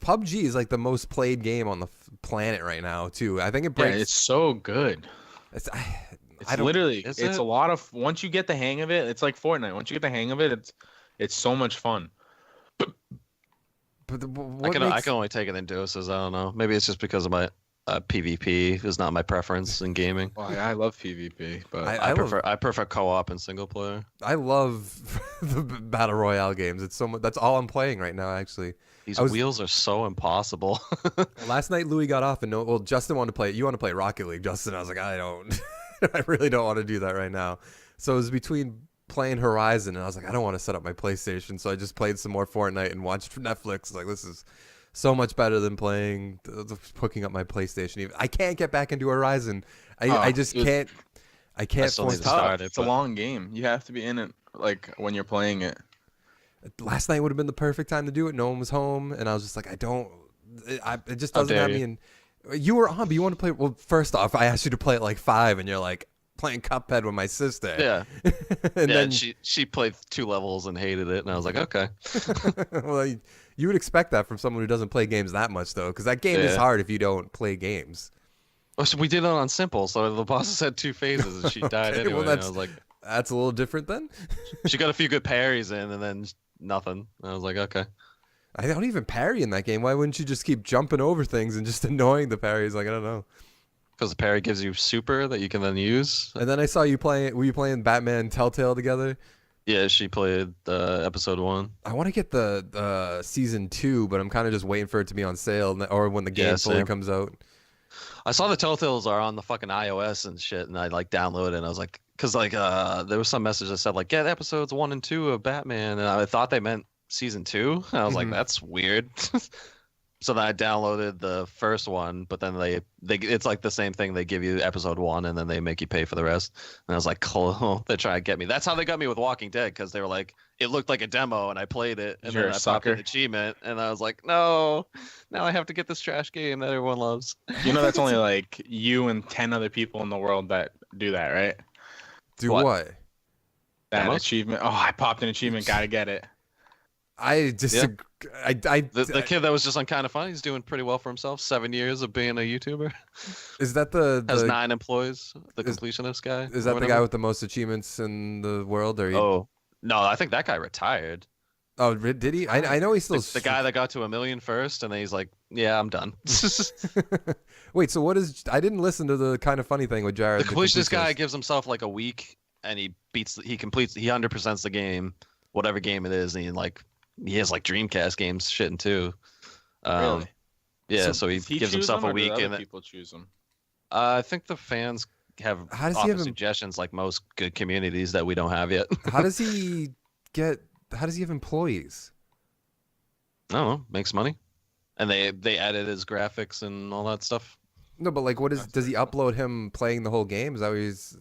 PUBG is like the most played game on the planet right now too. I think it Yeah, breaks. it's so good. It's, It's I don't. literally, Is it's it? a lot of. Once you get the hang of it, it's like Fortnite. Once you get the hang of it, it's so much fun. But I what can makes, only take it in doses. I don't know. Maybe it's just because of my PvP is not my preference in gaming. Well, I love PvP, but I love- I prefer co-op and single player. I love the battle royale games. It's so much. That's all I'm playing right now. Actually, These I was- wheels are so impossible. last night Louis got off and Justin wanted to play it. You want to play Rocket League, Justin? I was like, I don't. I really don't want to do that right now. So it was between playing Horizon and I was like, I don't want to set up my PlayStation. So I just played some more Fortnite and watched Netflix. Like this is so much better than playing, hooking up my PlayStation. Even I can't get back into Horizon. I just dude. can't. I can't still need force to myself. start it, It's a but- long game. You have to be in it like when you're playing it. Last night would have been the perfect time to do it. No one was home, and I was just like, it just How doesn't dare have me in. You were on, but you want to play. Well, first off, I asked you to play at like 5, and you're like playing Cuphead with my sister. Yeah. and Yeah, then she played 2 levels and hated it, and I was like, okay. well, you would expect that from someone who doesn't play games that much, though, because that game is Yeah. hard if you don't play games. Well, so we did it on simple, so the bosses had 2 phases, and she died Okay, anyway. well, and I that's- was like, That's a little different then. she got a few good parries in, and then nothing. And I was like, okay. I don't even parry in that game. Why wouldn't you just keep jumping over things and just annoying the parries? Like, I don't know. Because the parry gives you super that you can then use. And then I saw you playing. Were you playing Batman Telltale together? Yeah, she played episode 1. I want to get the season 2, but I'm kind of just waiting for it to be on sale or when the game Yeah, fully same. comes out. I saw the Telltales are on the fucking iOS and shit, and I like downloaded it, and I was like, because like there was some message that said like get episodes 1 and 2 of Batman, and I thought they meant season 2. And I was like, Mhm. that's weird. So then I downloaded the first one, but then they it's like the same thing. They give you episode 1, and then they make you pay for the rest. And I was like, cool, they're trying to get me. That's how they got me with Walking Dead, because they were like, it looked like a demo, and I played it, and You're then a I popped an sucker. achievement, and I was like, no, now I have to get this trash game that everyone loves. You know that's only like you and 10 other people in the world that do that, right? Do What? what? That Demos? achievement. Oh, I popped an achievement. Gotta get it. I disagree. The kid that was just on Kind of Funny, he's doing pretty well for himself. 7 years of being a YouTuber. Is that the Has 9 employees. The is- completionist guy. is or that the whatever. guy with the most achievements in the world? Or Oh no, I think that guy retired. did he? I know he's still The guy that got to 1 million first, and then he's like, "Yeah, I'm done." Wait, so what is? I didn't listen to the Kind of Funny thing with Jared. The completionist guy gives himself like a week, and he 100%s the game, whatever game it is, and he has like Dreamcast games shitting too. Really? Yeah, So so he Does he gives choose himself them, a or do week, other and people choose them. I think the fans have How does he offer have him- suggestions like most good communities that we don't have yet. How does he get? How does he have employees? I don't know, makes money, and they edit his graphics and all that stuff. No, but like, what is? Does he upload him playing the whole game? Is that what he's?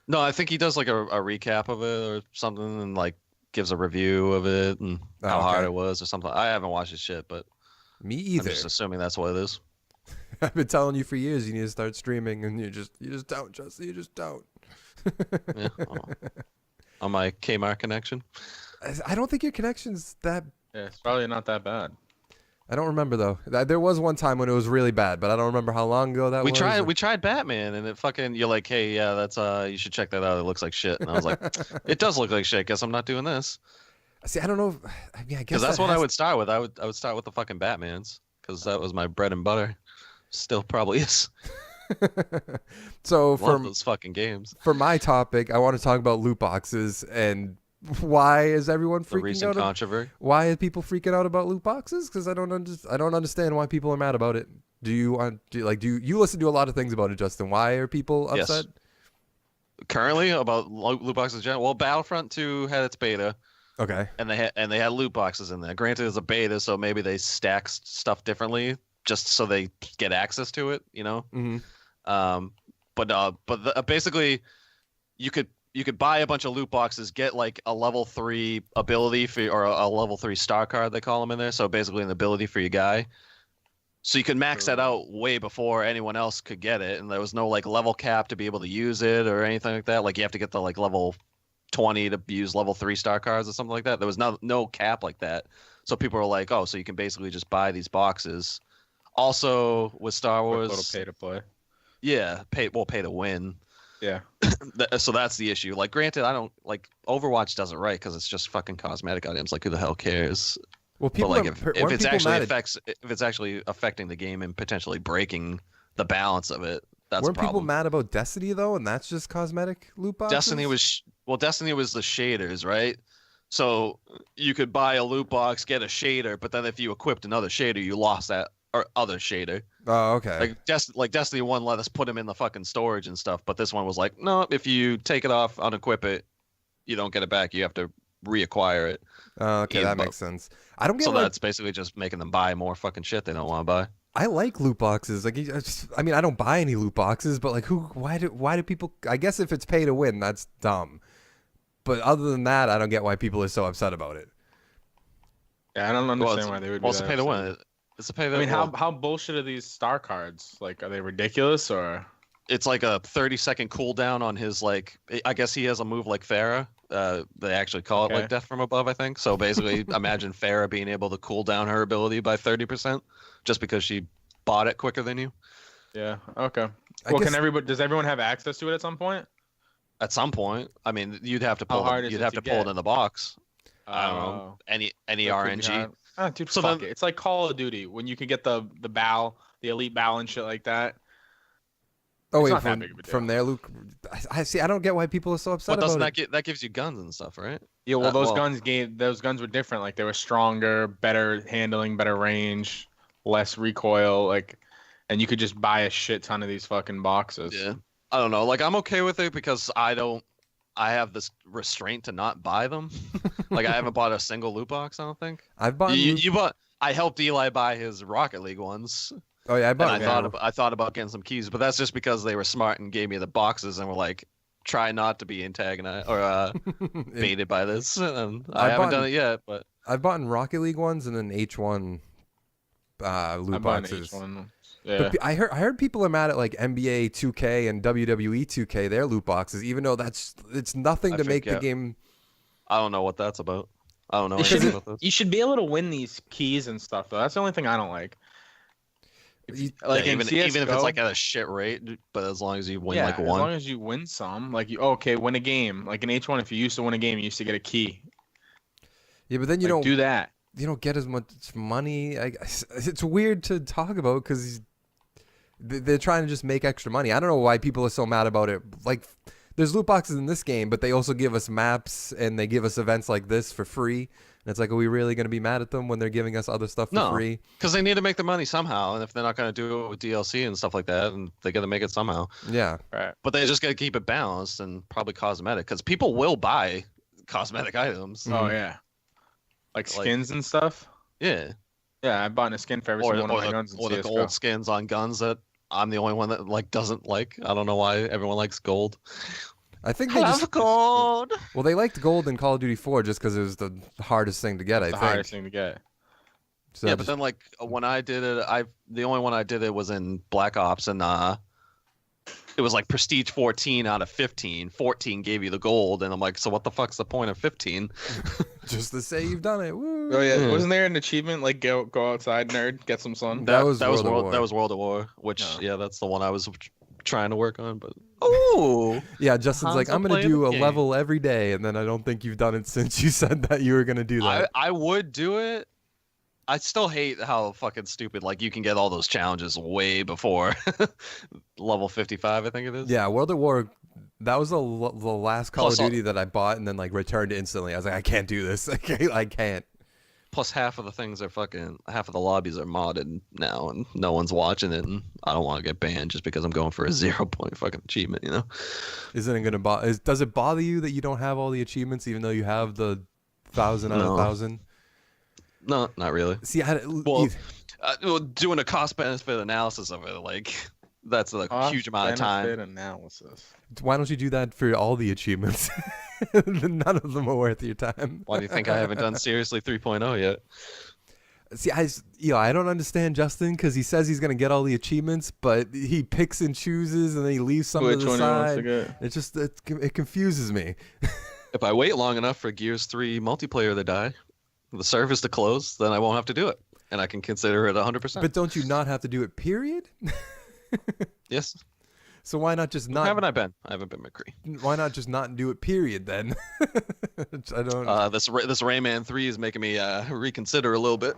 No, I think he does like a recap of it or something, and like gives a review of it and how Oh, hard okay. it was or something. I haven't watched his shit, but Me I'm either. just assuming that's what it is. I've been telling you for years you need to start streaming, and you just don't, Justin. You just don't. Yeah, on my Kmart connection. I don't think your connection's that. Yeah, it's probably not that bad. I don't remember though. There was one time when it was really bad, but I don't remember how long ago that We was. tried Batman, and it fucking, you're like, hey, yeah, that's you should check that out. It looks like shit. And I was like, it does look like shit. Guess I'm not doing this. See, I don't know. I mean, I guess Because that's that what I has- would start with. I would start with the fucking Batmans, because that was my bread and butter. Still probably is. So Love those fucking games. for my topic, I want to talk about loot boxes and why is everyone The freaking recent out? controversy. Why are people freaking out about loot boxes? Because I don't understand why people are mad about it. Do you listen to a lot of things about it, Justin? Why are people Yes. upset? Currently, about loot boxes in general. Well, Battlefront 2 had its beta, Okay. and they had loot boxes in there. Granted, it's a beta, so maybe they stack stuff differently just so they get access to it. You know. Mm-hmm. Basically, you could buy a bunch of loot boxes, get like a level 3 ability for, or a level 3 star card, they call them in there. So basically an ability for your guy. So you could max that out way before anyone else could get it, and there was no like level cap to be able to use it or anything like that. Like you have to get the like level 20 to use level 3 star cards or something like that. There was no cap like that. So people were like, oh, so you can basically just buy these boxes. Also with Star Quick Wars, little pay to play. yeah, pay to win. Yeah. So that's the issue. Like, granted, I don't like Overwatch does it right because it's just fucking cosmetic items. Like, who the hell cares? Well, But people like, are- if weren't it's people actually mad at- if it's actually affecting the game and potentially breaking the balance of it, that's weren't a people problem. mad about Destiny though, and that's just cosmetic loot boxes? Destiny was the shaders, right? So you could buy a loot box, get a shader, but then if you equipped another shader, you lost that or other shader. Oh, okay. Like Destiny 1 let us put them in the fucking storage and stuff, but this one was like, no, if you take it off, unequip it, you don't get it back. You have to reacquire it. Oh, okay, Yeah, that but- makes sense. I don't get So like that's basically just making them buy more fucking shit they don't want to buy. I like loot boxes. Like, I mean, I don't buy any loot boxes, but like, why do people? I guess if it's pay to win, that's dumb. But other than that, I don't get why people are so upset about it. Yeah, I don't Well, understand it's, why they would. well, Be it's a that pay to upset. win. It's a pay to I mean, well, how bullshit are these star cards? Like, are they ridiculous or? it's like a 30-second cooldown on his like. I guess he has a move like Farah. They actually call it Okay. like Death from Above, I think. So basically, imagine Farah being able to cool down her ability by 30% just because she bought it quicker than you. Yeah. Okay. I Well, guess- can everybody? Does everyone have access to it at some point? At some point, I mean, you'd have to How pull. hard is You'd it have to to pull it get? in the box. I don't know. Oh. Any So it could be RNG. hard. Ah, dude, So fuck then- it. It's like Call of Duty when you can get the bow, the elite bow and shit like that. Oh It's wait, not that big of a deal. from there, Luke. I see. I don't get why people are so upset But doesn't about that it. that gives you guns and stuff, right? Yeah, well, well- those guns were different. Like they were stronger, better handling, better range, less recoil. Like, and you could just buy a shit ton of these fucking boxes. Yeah. I don't know. Like I'm okay with it because I have this restraint to not buy them. Like I haven't bought a single loot box. I don't think. I've bought. You bought. I helped Eli buy his Rocket League ones. Oh yeah, I And bought. I thought about getting some keys, but that's just because they were smart and gave me the boxes and were like, try not to be antagonized or baited by this. And I haven't bought- done it yet, but I've bought in Rocket League ones and then H1 loot I bought an boxes. H1. Yeah. But I heard people are mad at like NBA 2K and WWE 2K their loot boxes, even though it's nothing I to make the forget. game. I don't know what that's about. I don't know You anything should, about this. you should be able to win these. Keys and stuff though. That's the only thing I don't like. You- Like Yeah, in even if it's CS:GO, like at a shit rate, but as long as you win yeah, like as one. long as you win some, like you okay, win a game. Like in H1, if you used to win a game, you used to get a key. Yeah, but then you Like, don't do that. you don't get as much money. It's weird to talk about because they're trying to just make extra money. I don't know why people are so mad about it. Like, there's loot boxes in this game, but they also give us maps and they give us events like this for free. And it's like, are we really going to be mad at them when they're giving us other stuff for No. free? Because they need to make their money somehow, and if they're not going to do it with DLC and stuff like that, and they got to make it somehow. Yeah. Right. But they just got to keep it balanced and probably cosmetic, because people will buy cosmetic items. Oh yeah. Like skins and stuff. Yeah, Yeah, I bought a skin for every or, single one or, of my the, guns in or the CS:GO. gold skins on guns that I'm the only one that like doesn't like. I don't know why everyone likes gold. I think they just gold. well, they liked gold in Call of Duty 4 just because it was the hardest thing to get. I the think. hardest thing to get. So Yeah, I but just- then like when I did it, the only one I did it was in Black Ops, and it was like prestige 14 out of 15. 14 gave you the gold, and I'm like, so what the fuck's the point of 15? just to say you've done it. Woo. Oh yeah, Yeah. wasn't there an achievement like go outside, nerd, get some sun? That was World at War. That was World at War, which Yeah. that's the one I was trying to work on. But oh, Yeah, Justin's like, Hanzo I'm gonna playing do the a game. level every day, and then I don't think you've done it since you said that you were gonna do that. I would do it. I still hate how fucking stupid. Like you can get all those challenges way before level 55, I think it is. Yeah, World at War. That was the last Call Plus of all- Duty that I bought and then like returned instantly. I was like, I can't do this. I can't. Plus half of the things are half of the lobbies are modded now, and no one's watching it, and I don't want to get banned just because I'm going for a 0-point fucking achievement, you know? Isn't it gonna bother? Does it bother you that you don't have all the achievements, even though you have the 1,000 out of No. 1,000? No, not really. See, Well, doing a cost benefit analysis of it, like that's a huge amount of time. Benefit analysis. why don't you do that for all the achievements? None of them are worth your time. Why do you think I haven't done seriously 3.0 yet? See, I don't understand Justin because he says he's gonna get all the achievements, but he picks and chooses, and then he leaves some Which to the one he wants to side. get? It just it confuses me. If I wait long enough for Gears 3 multiplayer to die, the servers to close, then I won't have to do it, and I can consider it 100%. But don't you not have to do it? Period. Yes. So why not just not? Haven't I been? I haven't been McCree. Why not just not do it? Period. Then I don't. This Rayman 3 is making me reconsider a little bit.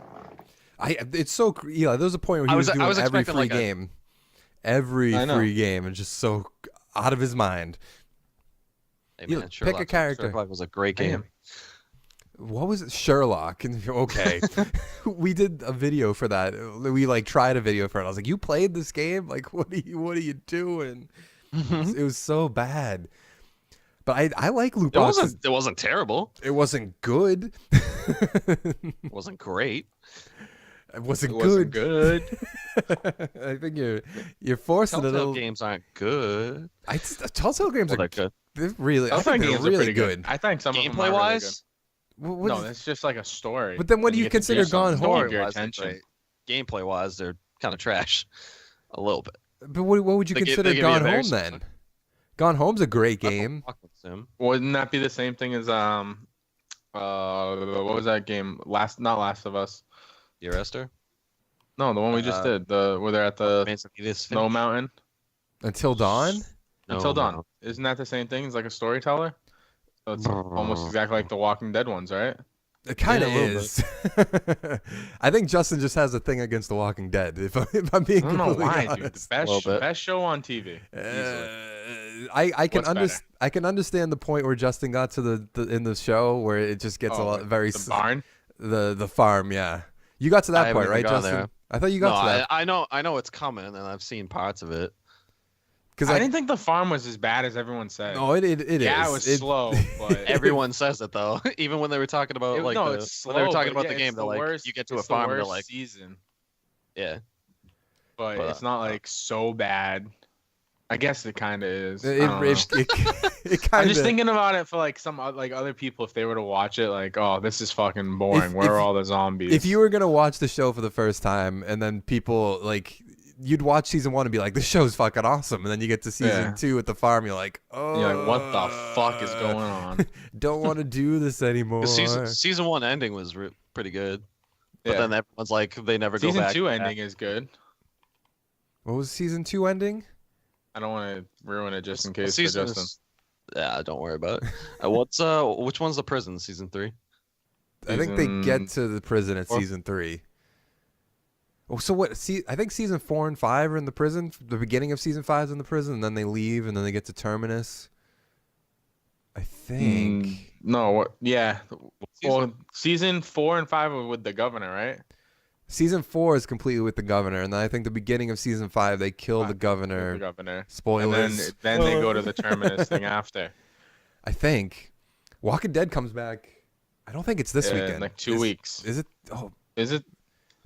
It's so Eli. There was a point where he was doing every expecting, free like, game, every I know. free game, and just so out of his mind. Hey, You man, pick a character. Sherlock was a great game. What was it? Sherlock. And okay, we did a video for that. We like tried a video for it. I was like, "You played this game? Like, what are you doing?" It was so bad. But I like loot boxes. It wasn't terrible. It wasn't good. It wasn't great. It wasn't It wasn't good. good. I think you're forcing it a Telltale little. games aren't good. Telltale games Well, are they're good. they're really. I Telltale think they're games are really pretty good. I think some of them are Gameplay really wise, What good. is- No, it's just like a story. But then what and do you get to consider Gone something to Home? keep your Story-wise, they're attention. great. Gameplay wise, they're kind of trash. A little bit. but what would you They consider give you a Gone very Home then? Gone Home's a great game. Wouldn't that be the same thing as what was that game? Not Last of Us. Your Esther? No, the one we just did. Where they're at the Snow Mountain. Until Dawn. Until Dawn. Isn't that the same thing? It's like a storyteller. So it's almost exactly like the Walking Dead ones, right? It kind of Yeah, a little is. I think Justin just has a thing against The Walking Dead. If I'm being I don't know completely why, honest. dude. The little bit. best show on TV. Easily. I can What's better? I can understand the point where Justin got to the in the show where it just gets a lot like very the barn. the farm. Yeah, you got to I that haven't point, right, even gone Justin? there. I thought you No, got to that I know it's coming, and I've seen parts of it. because I didn't think the farm was as bad as everyone said. No, it is. Yeah, it was slow, but Everyone says it though. Even when they were talking about It- like no, the, it's when they were slow, talking but about yeah, the game, it's they're like, worst- you get to a it's the farm, and they're worst like, season, yeah. but But, it's not like so bad. I guess it kind of is. It, I don't know. it kind I'm of. just thinking about it for like some like other people if they were to watch it, like, oh, this is fucking boring. If- Where if- are all the zombies? If you were gonna watch the show for the first time, and then people like. You'd watch season 1 and be like, "This show's fucking awesome," and then you get to season Yeah. 2 at the farm, you're like, "Oh, you're like, what the fuck is going on? Don't want to do this anymore." 'Cause season one ending was pretty good, but Yeah. then everyone's like, they never go Season back. 2 ending is good. What was season 2 ending? I don't want to ruin it just in case for Season Justin. yeah, don't worry about it. Which one's the prison? Season 3. I think they get Season to the prison at 4? season 3. Oh, so what? See, I think season 4 and 5 are in the prison. The beginning of season 5 is in the prison, and then they leave, and then they get to Terminus. I think. No, what? Yeah. season? Well, season 4 and 5 were with the governor, right? Season 4 is completely with the governor, and then I think the beginning of season 5 they kill the With governor. the governor. And Spoilers. then they go to the terminus thing after. I think Walking Dead comes back. I don't think it's this Yeah, in weekend. like 2 weeks. Is it? Oh, Is it?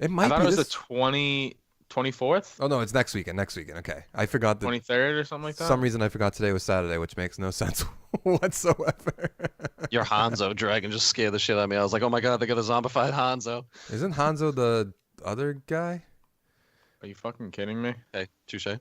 it I might thought be it was this. the 24th, Oh no, it's next weekend. Next weekend. Okay, I forgot that. 23rd or something like that. Some reason I forgot today was Saturday, which makes no sense whatsoever. Your Hanzo dragon just scared the shit out of me. I was like, oh my god, they got a zombified Hanzo. Isn't Hanzo the other guy? Are you fucking kidding me? Okay, touche. I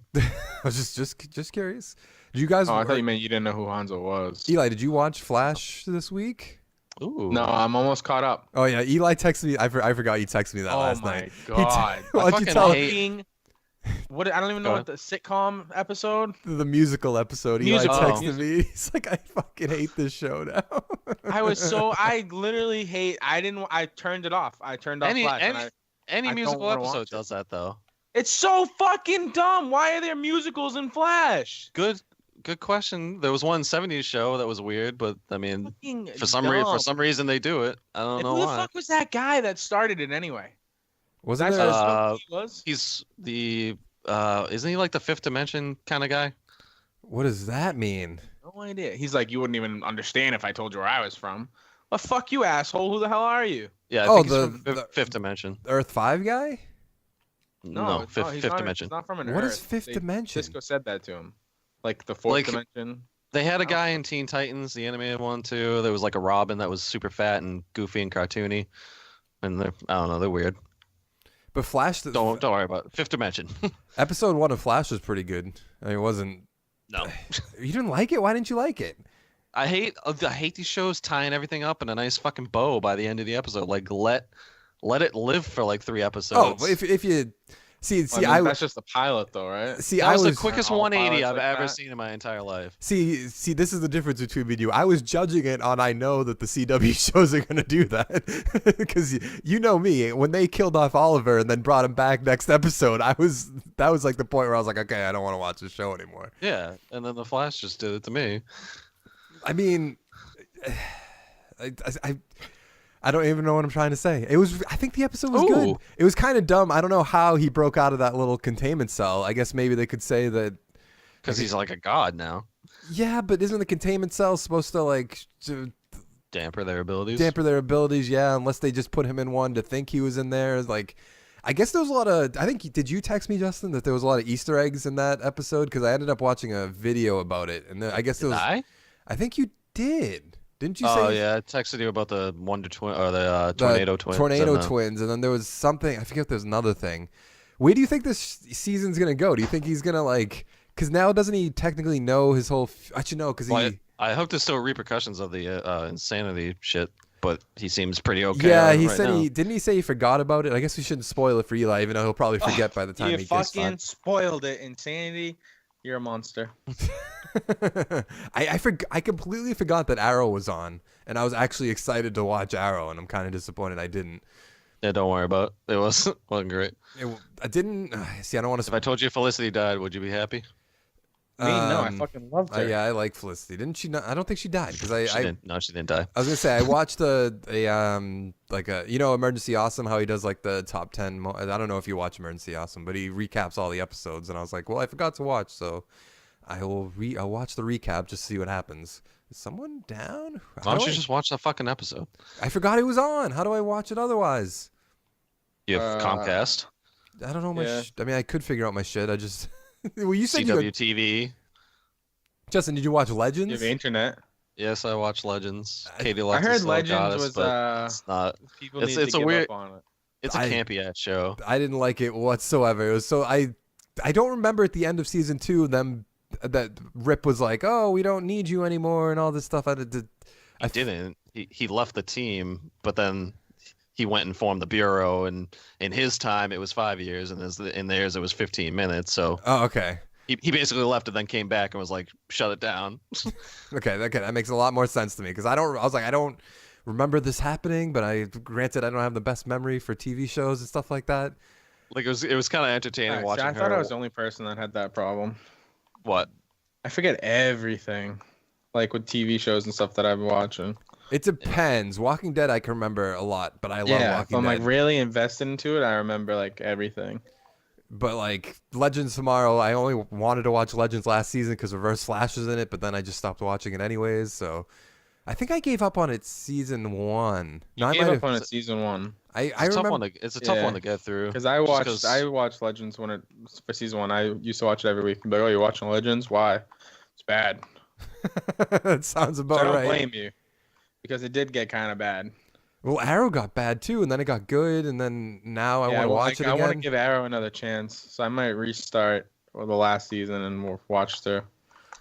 was just curious. Did you guys? Oh, I thought you meant you didn't know who Hanzo was. Eli, did you watch Flash this week? Ooh. No, I'm almost caught up. Oh yeah, Eli texted me. I forgot you texted me that last night. Oh my god! Why'd you fucking tell hate- him What? I don't even know Go what the sitcom episode. the musical episode? Musical. Eli Oh. texted me. He's like, I fucking hate this show now. I literally hate. I turned it off. I turned off Flash. and Any I don't musical wanna episode watch it. does that though. It's so fucking dumb. Why are there musicals in Flash? Good question. There was one '70s show that was weird, but I mean, Fucking for some reason they do it. I don't And know who the why. fuck was that guy that started it anyway? Wasn't That's there? just Uh, what he was. He's the isn't he like the fifth dimension kind of guy? What does that mean? No idea. He's like, you wouldn't even understand if I told you where I was from. Well, fuck you, asshole. Who the hell are you? Yeah, I Oh, think he's the- from the- fifth dimension. Earth 5 guy? No, fifth he's fifth not, dimension. He's not from an What Earth. is fifth dimension? Cisco said that to him. Like the fourth Like- dimension. They had a guy in Teen Titans, the animated one too. There was like a Robin that was super fat and goofy and cartoony, and I don't know, they're weird. But Flash, Don't worry about it. Fifth dimension. episode 1 of Flash was pretty good. I mean, it wasn't. No, You didn't like it? Why didn't you like it? I hate these shows tying everything up in a nice fucking bow by the end of the episode. Like let it live for like 3 Oh, episodes. but if you see, That's just the pilot, though, right? see, that I was was the quickest All 180 pilots I've like ever that? seen in my entire life. see. This is the difference between me and you. I was judging it on I know that the CW shows are gonna do that because you know me. When they killed off Oliver and then brought him back next episode, that was like the point where I was like, okay, I don't want to watch this show anymore. Yeah, and then the Flash just did it to me. I mean, I don't even know what I'm trying to say. I think the episode was good. Ooh. It was kind of dumb. I don't know how he broke out of that little containment cell. I guess maybe they could say that. Because he's like a god now. Yeah, but isn't the containment cell supposed to like Damper their abilities. damper their abilities? Yeah, unless they just put him in one to think he was in there. Like, I guess there was a lot of. I think did you text me, Justin, that there was a lot of Easter eggs in that episode? Because I ended up watching a video about it, and I guess there Did was. I? I think you did. Didn't you Oh say? yeah, I texted you about the Wonder Twin or the Tornado Twins. Tornado and the- Twins, and then there was something. I forget if there's another thing. Where do you think this season's gonna go? Do you think he's gonna like? Because now doesn't he technically know his whole? I should know because Well, he. I hope there's still repercussions of the insanity shit, but he seems pretty okay. Yeah, on it he right said now. he didn't. He say he forgot about it. I guess we shouldn't spoil it for Eli, even though he'll probably forget by the time You he gets fucking spoiled it, Insanity. You're a monster. I completely forgot that Arrow was on, and I was actually excited to watch Arrow, and I'm kind of disappointed I didn't. Yeah, don't worry about it. It wasn't great. I didn't see. I don't want If I to. told you Felicity died, would you be happy? Me, no, I fucking loved her. Yeah, I like Felicity. Didn't she? Not, I don't think she died because She didn't. No, she didn't die. I was gonna say I watched Emergency Awesome, how he does like the top 10. I don't know if you watch Emergency Awesome, but he recaps all the episodes, and I was like, well, I forgot to watch, so I'll watch the recap just to see what happens. Is someone down? Why don't you just watch the fucking episode? I forgot it was on. How do I watch it otherwise? You have Comcast, I don't know my. Yeah. I mean, I could figure out my shit. I just. Well, you said you. CWTV. Justin, did you watch You Legends? have internet. Yes, I watch Legends. Katie I Lux is heard still a Legends goddess, was but it's not. people It's- need it's to a give weird- up on it. It's a I- campy ass show. I didn't like it whatsoever. It was so I don't remember at the end of season 2 them that Rip was like, "Oh, we don't need you anymore," and all this stuff. He didn't. He left the team, but then he went and formed the bureau. And in his time, it was 5 years, and in theirs, it was 15 minutes. So Oh, okay. he basically left and then came back and was like, "Shut it down." Okay, that makes a lot more sense to me because I was like, I don't remember this happening, but granted I don't have the best memory for TV shows and stuff like that. Like it was kind of entertaining Alright, see, watching I her. thought I was the only person that had that problem. What? I forget everything, like with TV shows and stuff that I've been watching. It depends. Walking Dead I can remember a lot, but I love Yeah, if Walking I'm Dead. like really invested into it, I remember like everything. But like Legends Tomorrow, I only wanted to watch Legends last season because Reverse Flash was in it, but then I just stopped watching it anyways. So I think I gave up on it season 1. You I gave might up have. on it season 1 I It's a tough remember. one to. It's a tough Yeah. one to get through. because I watched Legends when it for season 1. I used to watch it every week. Be like, oh, you're watching Legends? Why? It's bad. That sounds So about I don't right. blame you because it did get kind of bad. Well, Arrow got bad too, and then it got good, and then now I want to watch it I want to again. give Arrow another chance, so I might restart for the last season and we'll watch through.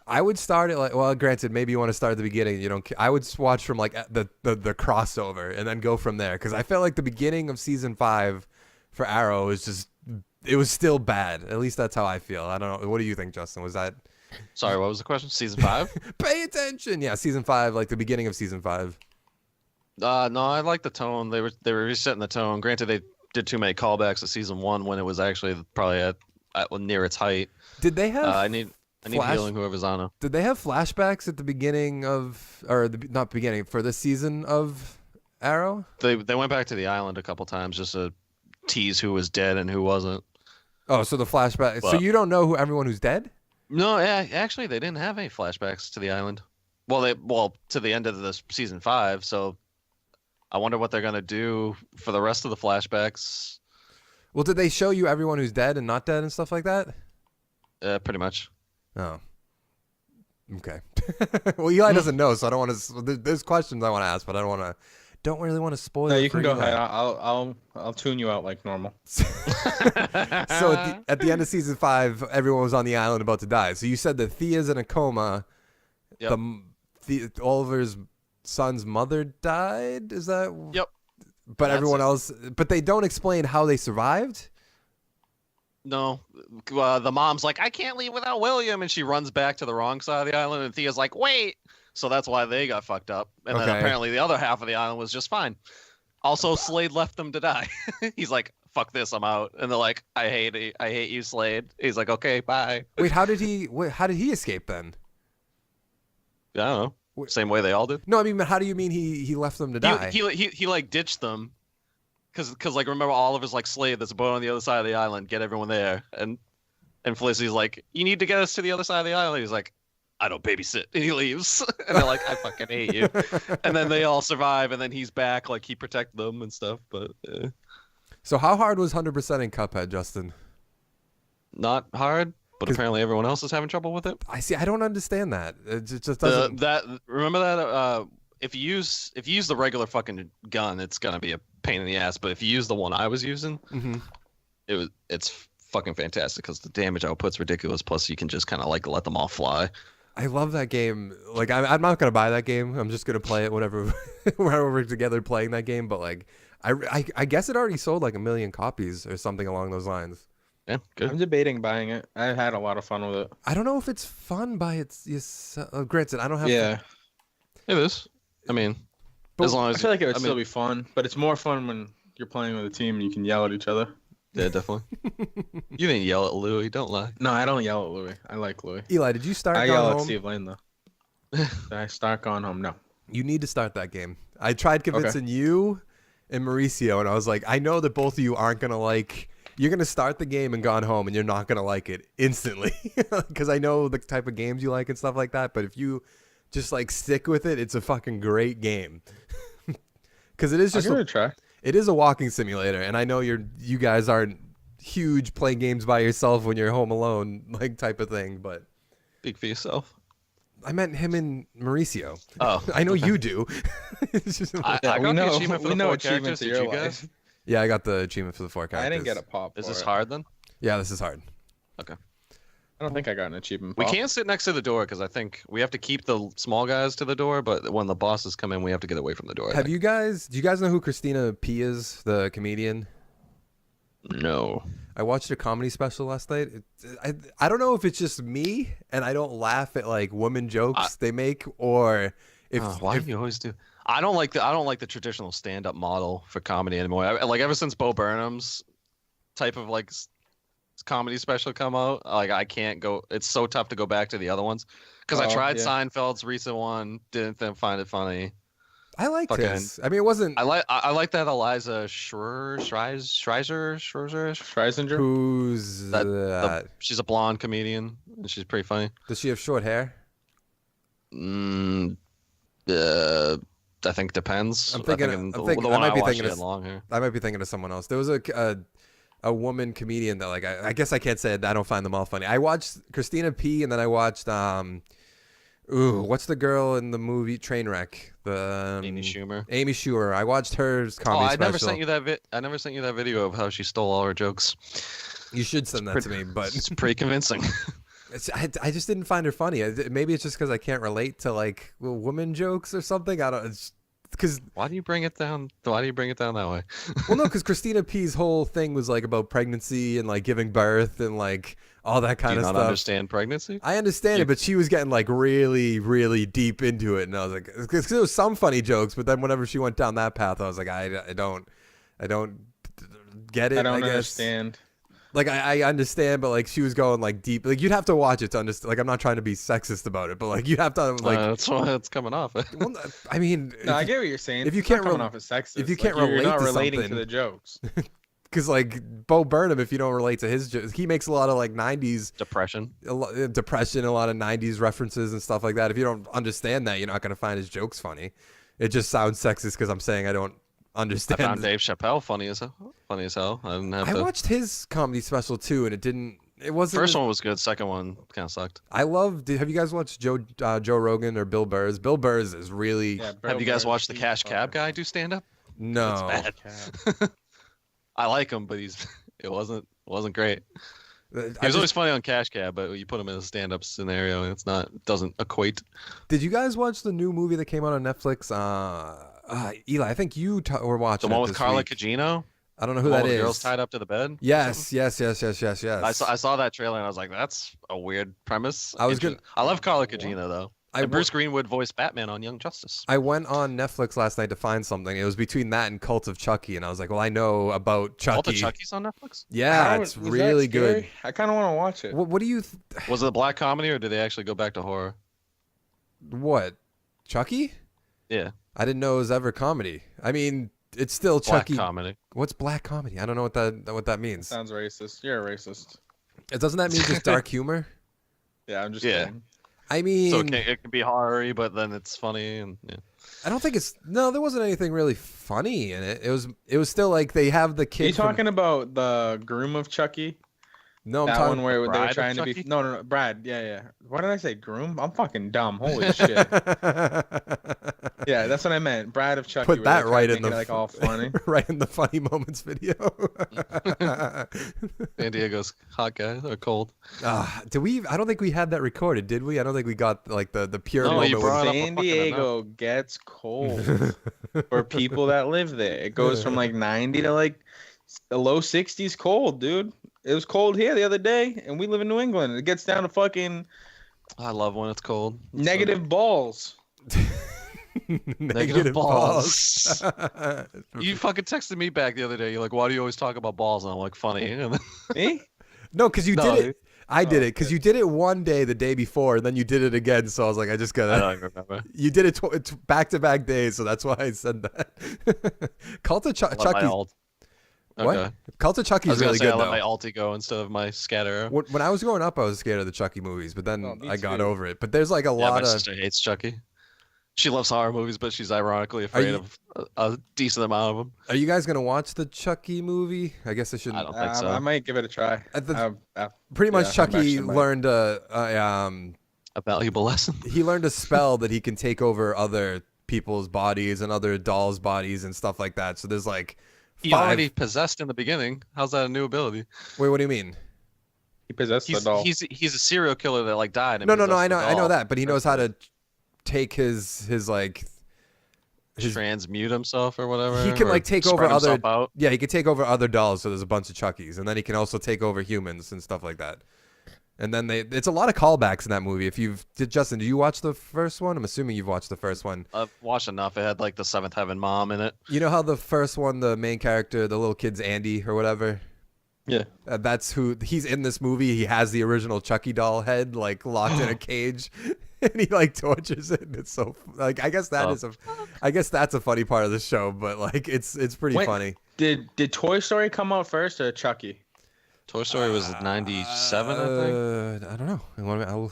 I would start it like, well, granted, maybe you want to start at the beginning. You don't. I would watch from like the crossover and then go from there because I felt like the beginning of season 5 for Arrow is just it was still bad. At least that's how I feel. I don't know. What do you think, Justin? Was that? Sorry, what was the question? Season 5? Pay attention. Yeah, season 5, like the beginning of season 5. No, I like the tone. They were resetting the tone. Granted, they did too many callbacks to season 1 when it was actually probably at near its height. Did they have? I need Flash- healing whoever's on it. Did they have flashbacks at the beginning of, or not beginning for this season of Arrow? They went back to the island a couple times just to tease who was dead and who wasn't. Oh, so the flashback. So Well- you don't know who everyone who's dead? No, yeah, actually, they didn't have any flashbacks to the island. Well, to the end of this season 5. So I wonder what they're gonna do for the rest of the flashbacks. Well, did they show you everyone who's dead and not dead and stuff like that? Pretty much. Oh. Okay. Well, Eli doesn't know, so I don't want to. There's questions I want to ask, but I don't want to. Don't really want to spoil. No, it you for can go Eli. ahead. I'll tune you out like normal. So at the end of season 5, everyone was on the island about to die. So you said that Thea's in a coma. Yep. Oliver's son's mother died. Is that? Yep. But That's everyone it. else. But they don't explain how they survived. No, the mom's like, I can't leave without William, and she runs back to the wrong side of the island, and Thea's like, wait. So that's why they got fucked up, and then Okay. apparently the other half of the island was just fine. Also, Slade left them to die. He's like, fuck this, I'm out, and they're like, I hate you, Slade. He's like, okay, bye. Wait, how did he escape then? I don't know. Wait. Same way they all did. No, I mean, how do you mean he left them to die? He like ditched them, cause like remember Oliver's like Slade, there's a boat on the other side of the island, get everyone there, and Felicity's like, you need to get us to the other side of the island. He's like, I don't babysit, and he leaves, and they're like, I fucking hate you, and then they all survive, and then he's back, like he protected them and stuff, but. So how hard was 100% in Cuphead, Justin? Not hard, but 'Cause- apparently everyone else is having trouble with it. I see. I don't understand that. It just doesn't. Remember that if you use the regular fucking gun, it's gonna be a pain in the ass. But if you use the one I was using, Mhm. it's fucking fantastic because the damage output's ridiculous. Plus, you can just kind of like let them all fly. I love that game. Like, I'm not gonna buy that game. I'm just gonna play it whenever we're together playing that game. But like, I guess it already sold like 1 million copies or something along those lines. Yeah, good. I'm debating buying it. I had a lot of fun with it. I don't know if it's fun by its. Granted, I don't have. Yeah, It is. I mean, But as long I as feel like it would I still mean, be fun, but it's more fun when you're playing with a team and you can yell at each other. yeah, definitely. You didn't yell at Louis. Don't lie. No, I don't yell at Louis. I like Louis. Eli, did you start I Gone yell at Home? Steve Lane though. Did I start Gone Home? No. You need to start that game. I tried convincing you and Mauricio, and I was like, I know that both of you aren't gonna like. You're gonna start the game and Gone Home, and you're not gonna like it instantly, because I know the type of games you like and stuff like that. But if you just like stick with it, it's a fucking great game. Because it is I'll just give it a try. it is a walking simulator, and I know you guys aren't huge playing games by yourself when you're home alone, like type of thing. But Speak for yourself. I meant him and Mauricio. Oh, I know you do. It's just- I Yeah, got we the know- achievement for we the know 4 achievements characters. of Did your you guys? life. yeah, I got the achievement for the 4 I characters. didn't get a pop. Is for this it. hard then? Yeah, this is hard. Okay. I don't think I got an achievement. We pop. can't sit next to the door because I think we have to keep the small guys to the door, but when the bosses come in, we have to get away from the door. Do you guys know who Christina P is, the comedian? No. I watched her comedy special last night. I don't know if it's just me and I don't laugh at like woman jokes they make, or if, Why if do you always do? I don't like the traditional stand-up model for comedy anymore. Like ever since Bo Burnham's type of like comedy special come out, like I can't go. It's so tough to go back to the other ones because I Oh, tried yeah. Seinfeld's recent one, didn't find it funny. I liked fucking- his. I mean, it wasn't I like that Eliza Schreiser. Schreisinger. who's that. She's a blonde comedian and she's pretty funny. Does she have short hair? I think depends. I'm thinking- I I'm the thinking- I one might I be watched, thinking she of- had long hair. I might be thinking of someone else. There was a woman comedian that like I guess I can't say it. I don't find them all funny. I watched Christina P, and then I watched what's the girl in the movie Trainwreck? The Amy Schumer. Amy Schumer. I watched her comedy I special. never sent you that I never sent you that video of how she stole all her jokes. You should send that to me, but It's pretty convincing. I just didn't find her funny. Maybe it's just because I can't relate to like woman jokes or something. I don't. Because Why do you bring it down? Why do you bring it down that way? well, no, because Christina P's whole thing was like about pregnancy and like giving birth and like all that Do kind you of not stuff. understand pregnancy? I understand it, but she was getting like really, really deep into it, and I was like, because there was some funny jokes, but then whenever she went down that path, I was like, I don't get it. I don't guess. understand. Like I understand, but like she was going like deep. Like you'd have to watch it to understand. Like I'm not trying to be sexist about it, but like you have to like. That's why it's coming off. Well, I mean, No, I get what you're saying. if you It's not can't coming rel- off as sexist, if you like, can't you're relate not to relating something- to the jokes. because like Bo Burnham, if you don't relate to his jokes, he makes a lot of like '90s Depression. depression, a lot of '90s references and stuff like that. If you don't understand that, you're not gonna find his jokes funny. It just sounds sexist because I'm saying I don't I understand. found Dave Chappelle funny as hell. Funny as hell. I didn't have I to. watched his comedy special too, and it didn't. It wasn't. First one was good. Second one kind of sucked. I love. Have you guys watched Joe Rogan or Bill Burr's? Bill Burr's is really Yeah, Have you guys Bill watched the Burr, Cash he's Cab fine. guy do stand up? no. bad. I like him, but it wasn't great. He was always funny on Cash Cab, but you put him in a stand up scenario and it doesn't equate. Did you guys watch the new movie that came out on Netflix? Eli, I think you were watching The one it with this Carla week. Cagino? I don't know The who one that with the girls is. tied up to the bed? Yes. I saw that trailer and I was like, that's a weird premise. I was I love Carla Cagino though. I And wa- Bruce Greenwood voiced Batman on Young Justice. I went on Netflix last night to find something. It was between that and Cult of Chucky, and I was like, well, I know about Chucky. All the Chucky's on Netflix? Yeah, How- it's was that really good. scary? I kind of want to watch it. What do you? Was it a black comedy or did they actually go back to horror? What? Chucky? Yeah. I didn't know it was ever comedy. I mean, it's still Black Chucky. comedy. What's black comedy? I don't know what that means. Sounds racist. You're a racist. Doesn't that mean just dark humor? Yeah, I'm just Yeah. kidding. I So mean, it can be horror-y, but then it's funny and yeah. I don't think it's no. There wasn't anything really funny in it. It was still like they have the Are kid. you talking about the Groom of Chucky? No, I'm That talking. one where they Bride were of trying to be. Chucky? No, Brad. Yeah. Why did I say Groom? I'm fucking dumb. Holy shit. Yeah, that's what I meant. Brad of Chucky. Put where that they tried right to in make the it, like all funny. right in the funny moments video. San Diego's hot guy or cold. Did we? I don't think we had that recorded, did we? I don't think we got like the pure No, you moment. brought it up a San fucking Diego gets cold for people that live there. It goes from like 90 to like the low 60s cold, dude. It was cold here the other day, and we live in New England. It gets down to fucking I love when it's cold. It's negative balls. Negative balls. You fucking texted me back the other day. You're like, "Why do you always talk about balls?" And I'm like, "Funny." And then, Me? No, because you No, did it. I did Oh, it because you did it one day the day before, and then you did it again. So I was like, I just I gotta. don't even remember. You did it back-to-back days, so that's why I said that. Cult of I let my Chucky. alt. What? Okay. Cult of I Chucky was is gonna really say good I let my though. alti go instead of my scatter. When I was growing up, I was scared of the Chucky movies, but then Oh, me I got too. over it. But there's like a Yeah, my lot of. sister hates Chucky. She loves horror movies, but she's ironically afraid you- of a decent amount of them. Are you guys gonna watch the Chucky movie? I guess I shouldn't. I don't think so. I might give it a try. Pretty much, Yeah, Chucky I'm actually learned A valuable lesson. he learned a spell that he can take over other people's bodies and other dolls' bodies and stuff like that. So there's like He five. already possessed in the beginning. How's that a new ability? Wait, what do you mean? He possessed the He's doll. he's a serial killer that like died. And No, I possessed know, the I know doll. that, but he knows how to take his like. Transmute himself or whatever. He can or like take spread over other. himself out. Yeah, he can take over other dolls. So there's a bunch of Chuckies, and then he can also take over humans and stuff like that. And then it's a lot of callbacks in that movie. Justin, did you watch the first one? I'm assuming you've watched the first one. I've watched enough. It had like the Seventh Heaven mom in it. You know how the first one, the main character, the little kid's Andy or whatever. Yeah. That's who he's in this movie. He has the original Chucky doll head like locked in a cage, and he like tortures it. It's so like I guess that's a funny part of the show, but like it's pretty Wait. funny. Did Toy Story come out first or Chucky? Toy Story was 97, I think. I don't know.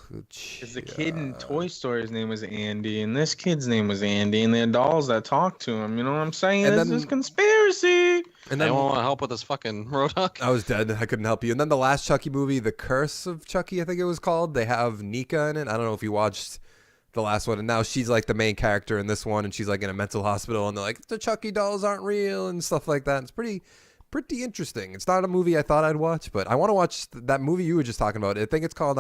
Because the kid in Toy Story's name was Andy, and this kid's name was Andy, and they're dolls that talk to him. You know what I'm saying? And This then- is conspiracy. And then Anyone want to help with this fucking Roadhog? I was dead. I couldn't help you. And then the last Chucky movie, The Curse of Chucky, I think it was called. They have Nika in it. I don't know if you watched the last one. And now she's like the main character in this one, and she's like in a mental hospital, and they're like, the Chucky dolls aren't real and stuff like that. It's pretty interesting. It's not a movie I thought I'd watch, but I want to watch that movie you were just talking about. I think it's called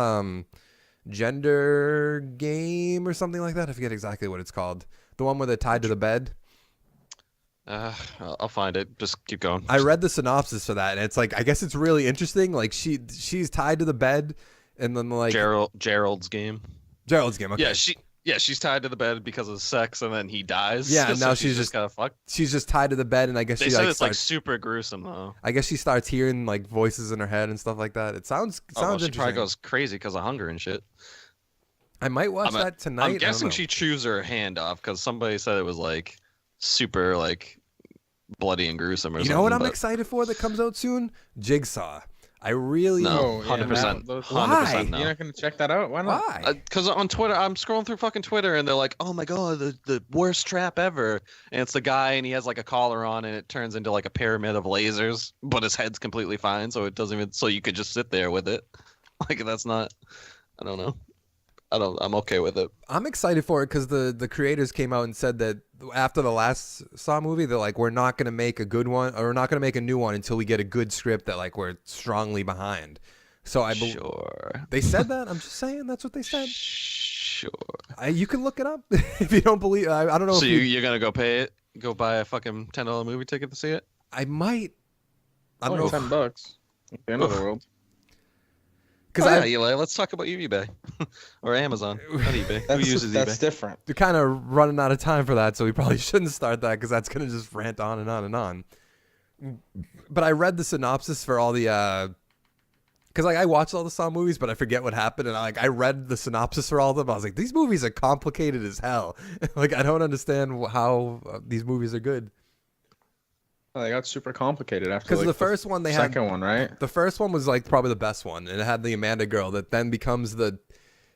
Gender Game or something like that. I forget exactly what it's called. The one where they're tied to the bed. I'll find it. Just keep going. I read the synopsis for that, and it's like I guess it's really interesting. Like she's tied to the bed, and then like Gerald's game. Gerald's game. Okay. She's tied to the bed because of sex, and then he dies. Yeah, and so now she's she's just kind of fucked. She's just tied to the bed, and I guess They she said like it's like starts, super gruesome though. I guess she starts hearing like voices in her head and stuff like that. It sounds Oh, well, she interesting. probably goes crazy because of hunger and shit. I might watch that tonight. I I'm don't guessing know. she chews her hand off because somebody said it was like super like bloody and gruesome or You something. know what I'm but excited for that comes out soon? Jigsaw. I really No, Oh, yeah, 100%. Matt, 100% no. You're not gonna check that out? Why not? Why? Because on Twitter, I'm scrolling through fucking Twitter, and they're like, "Oh my god, the worst trap ever!" And it's the guy, and he has like a collar on, and it turns into like a pyramid of lasers, but his head's completely fine, so it doesn't even. So you could just sit there with it. Like that's not. I don't know. I'm okay with it. I'm excited for it because the creators came out and said that after the last Saw movie, they're like, we're not gonna make a good one, or we're not gonna make a new one until we get a good script that like we're strongly behind. So I believe Sure. they said that. I'm just saying that's what they said. Sure. You can look it up if you don't believe. I don't know. So if you're gonna go pay it? Go buy a fucking $10 movie ticket to see it? I might. I don't Only know. $10. At the end of the world. Because Oh, yeah, Eli, let's talk about eBay or Amazon. Not eBay. Who uses That's eBay? different. we're kind of running out of time for that, so we probably shouldn't start that because that's gonna just rant on and on and on. But I read the synopsis for all the because like I watched all the Saw movies, but I forget what happened, and I read the synopsis for all of them. I was like, these movies are complicated as hell. Like I don't understand how these movies are good. Oh, they got super complicated after. Because Like, the first one second one, right? the first one was like probably the best one, and it had the Amanda girl that then becomes the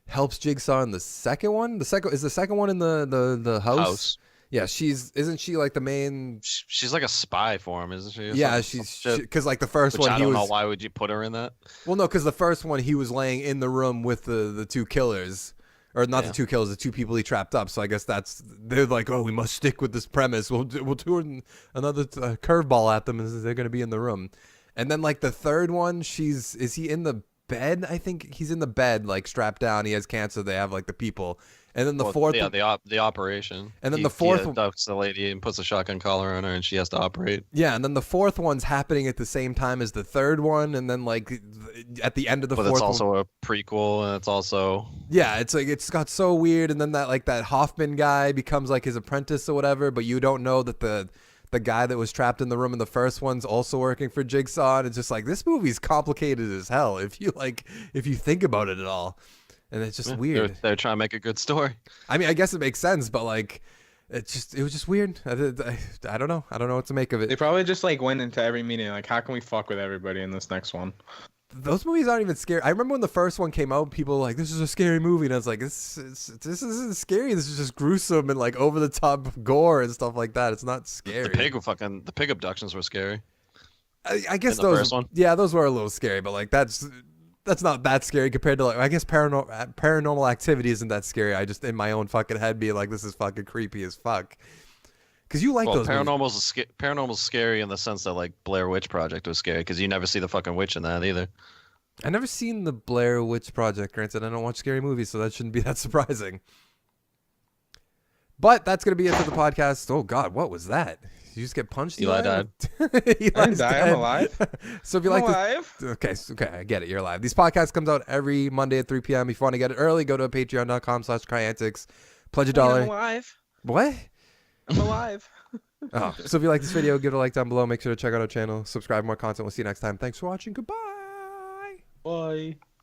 helps Jigsaw in the second one. The second one in the house. Yeah, isn't she like the main? She's like a spy for him, isn't she? Yeah, because like the first one, I don't know why would you put her in that. Well, no, because the first one he was laying in the room with the two killers, or not the two killers, the two people he trapped up. So I guess they're like, oh, we must stick with this premise. We'll do another curveball at them, and they're gonna be in the room. And then like the third one, is he in the bed? I think he's in the bed, like strapped down. He has cancer. They have like the people. And then the fourth, the operation. And then the fourth, he abducts the lady and puts a shotgun collar on her, and she has to operate. Yeah, and then the fourth one's happening at the same time as the third one, and then like at the end of the fourth. But it's also a prequel, and it's also. Yeah, it's like it's got so weird, and then that Hoffman guy becomes like his apprentice or whatever, but you don't know that the guy that was trapped in the room in the first one's also working for Jigsaw, and it's just like this movie's complicated as hell if you think about it at all. And it's just weird. They're trying to make a good story. I mean, I guess it makes sense, but like, it was just weird. I don't know. I don't know what to make of it. They probably just like went into every meeting like, how can we fuck with everybody in this next one? Those movies aren't even scary. I remember when the first one came out, people were like, this is a scary movie, and I was like, this isn't scary. This is just gruesome and like over the top gore and stuff like that. It's not scary. The pig abductions were scary. I guess those were a little scary, but like that's not that scary compared to like I guess paranormal activity isn't that scary. I just in my own fucking head be like, this is fucking creepy as fuck. Because you like those. Paranormal's scary in the sense that like Blair Witch Project was scary because you never see the fucking witch in that either. I never seen the Blair Witch Project. Granted, I don't watch scary movies, so that shouldn't be that surprising. But that's gonna be it for the podcast. Oh God, what was that? Did you just get punched? Eli died. I didn't die. I'm alive. So if you okay, I get it. You're alive. These podcasts comes out every Monday at 3 p.m. If you want to get it early, go to patreon.com/Cryantics. Pledge $1. I'm alive. What? I'm alive. Oh, so if you like this video, give it a like down below. Make sure to check out our channel. Subscribe for more content. We'll see you next time. Thanks for watching. Goodbye. Bye.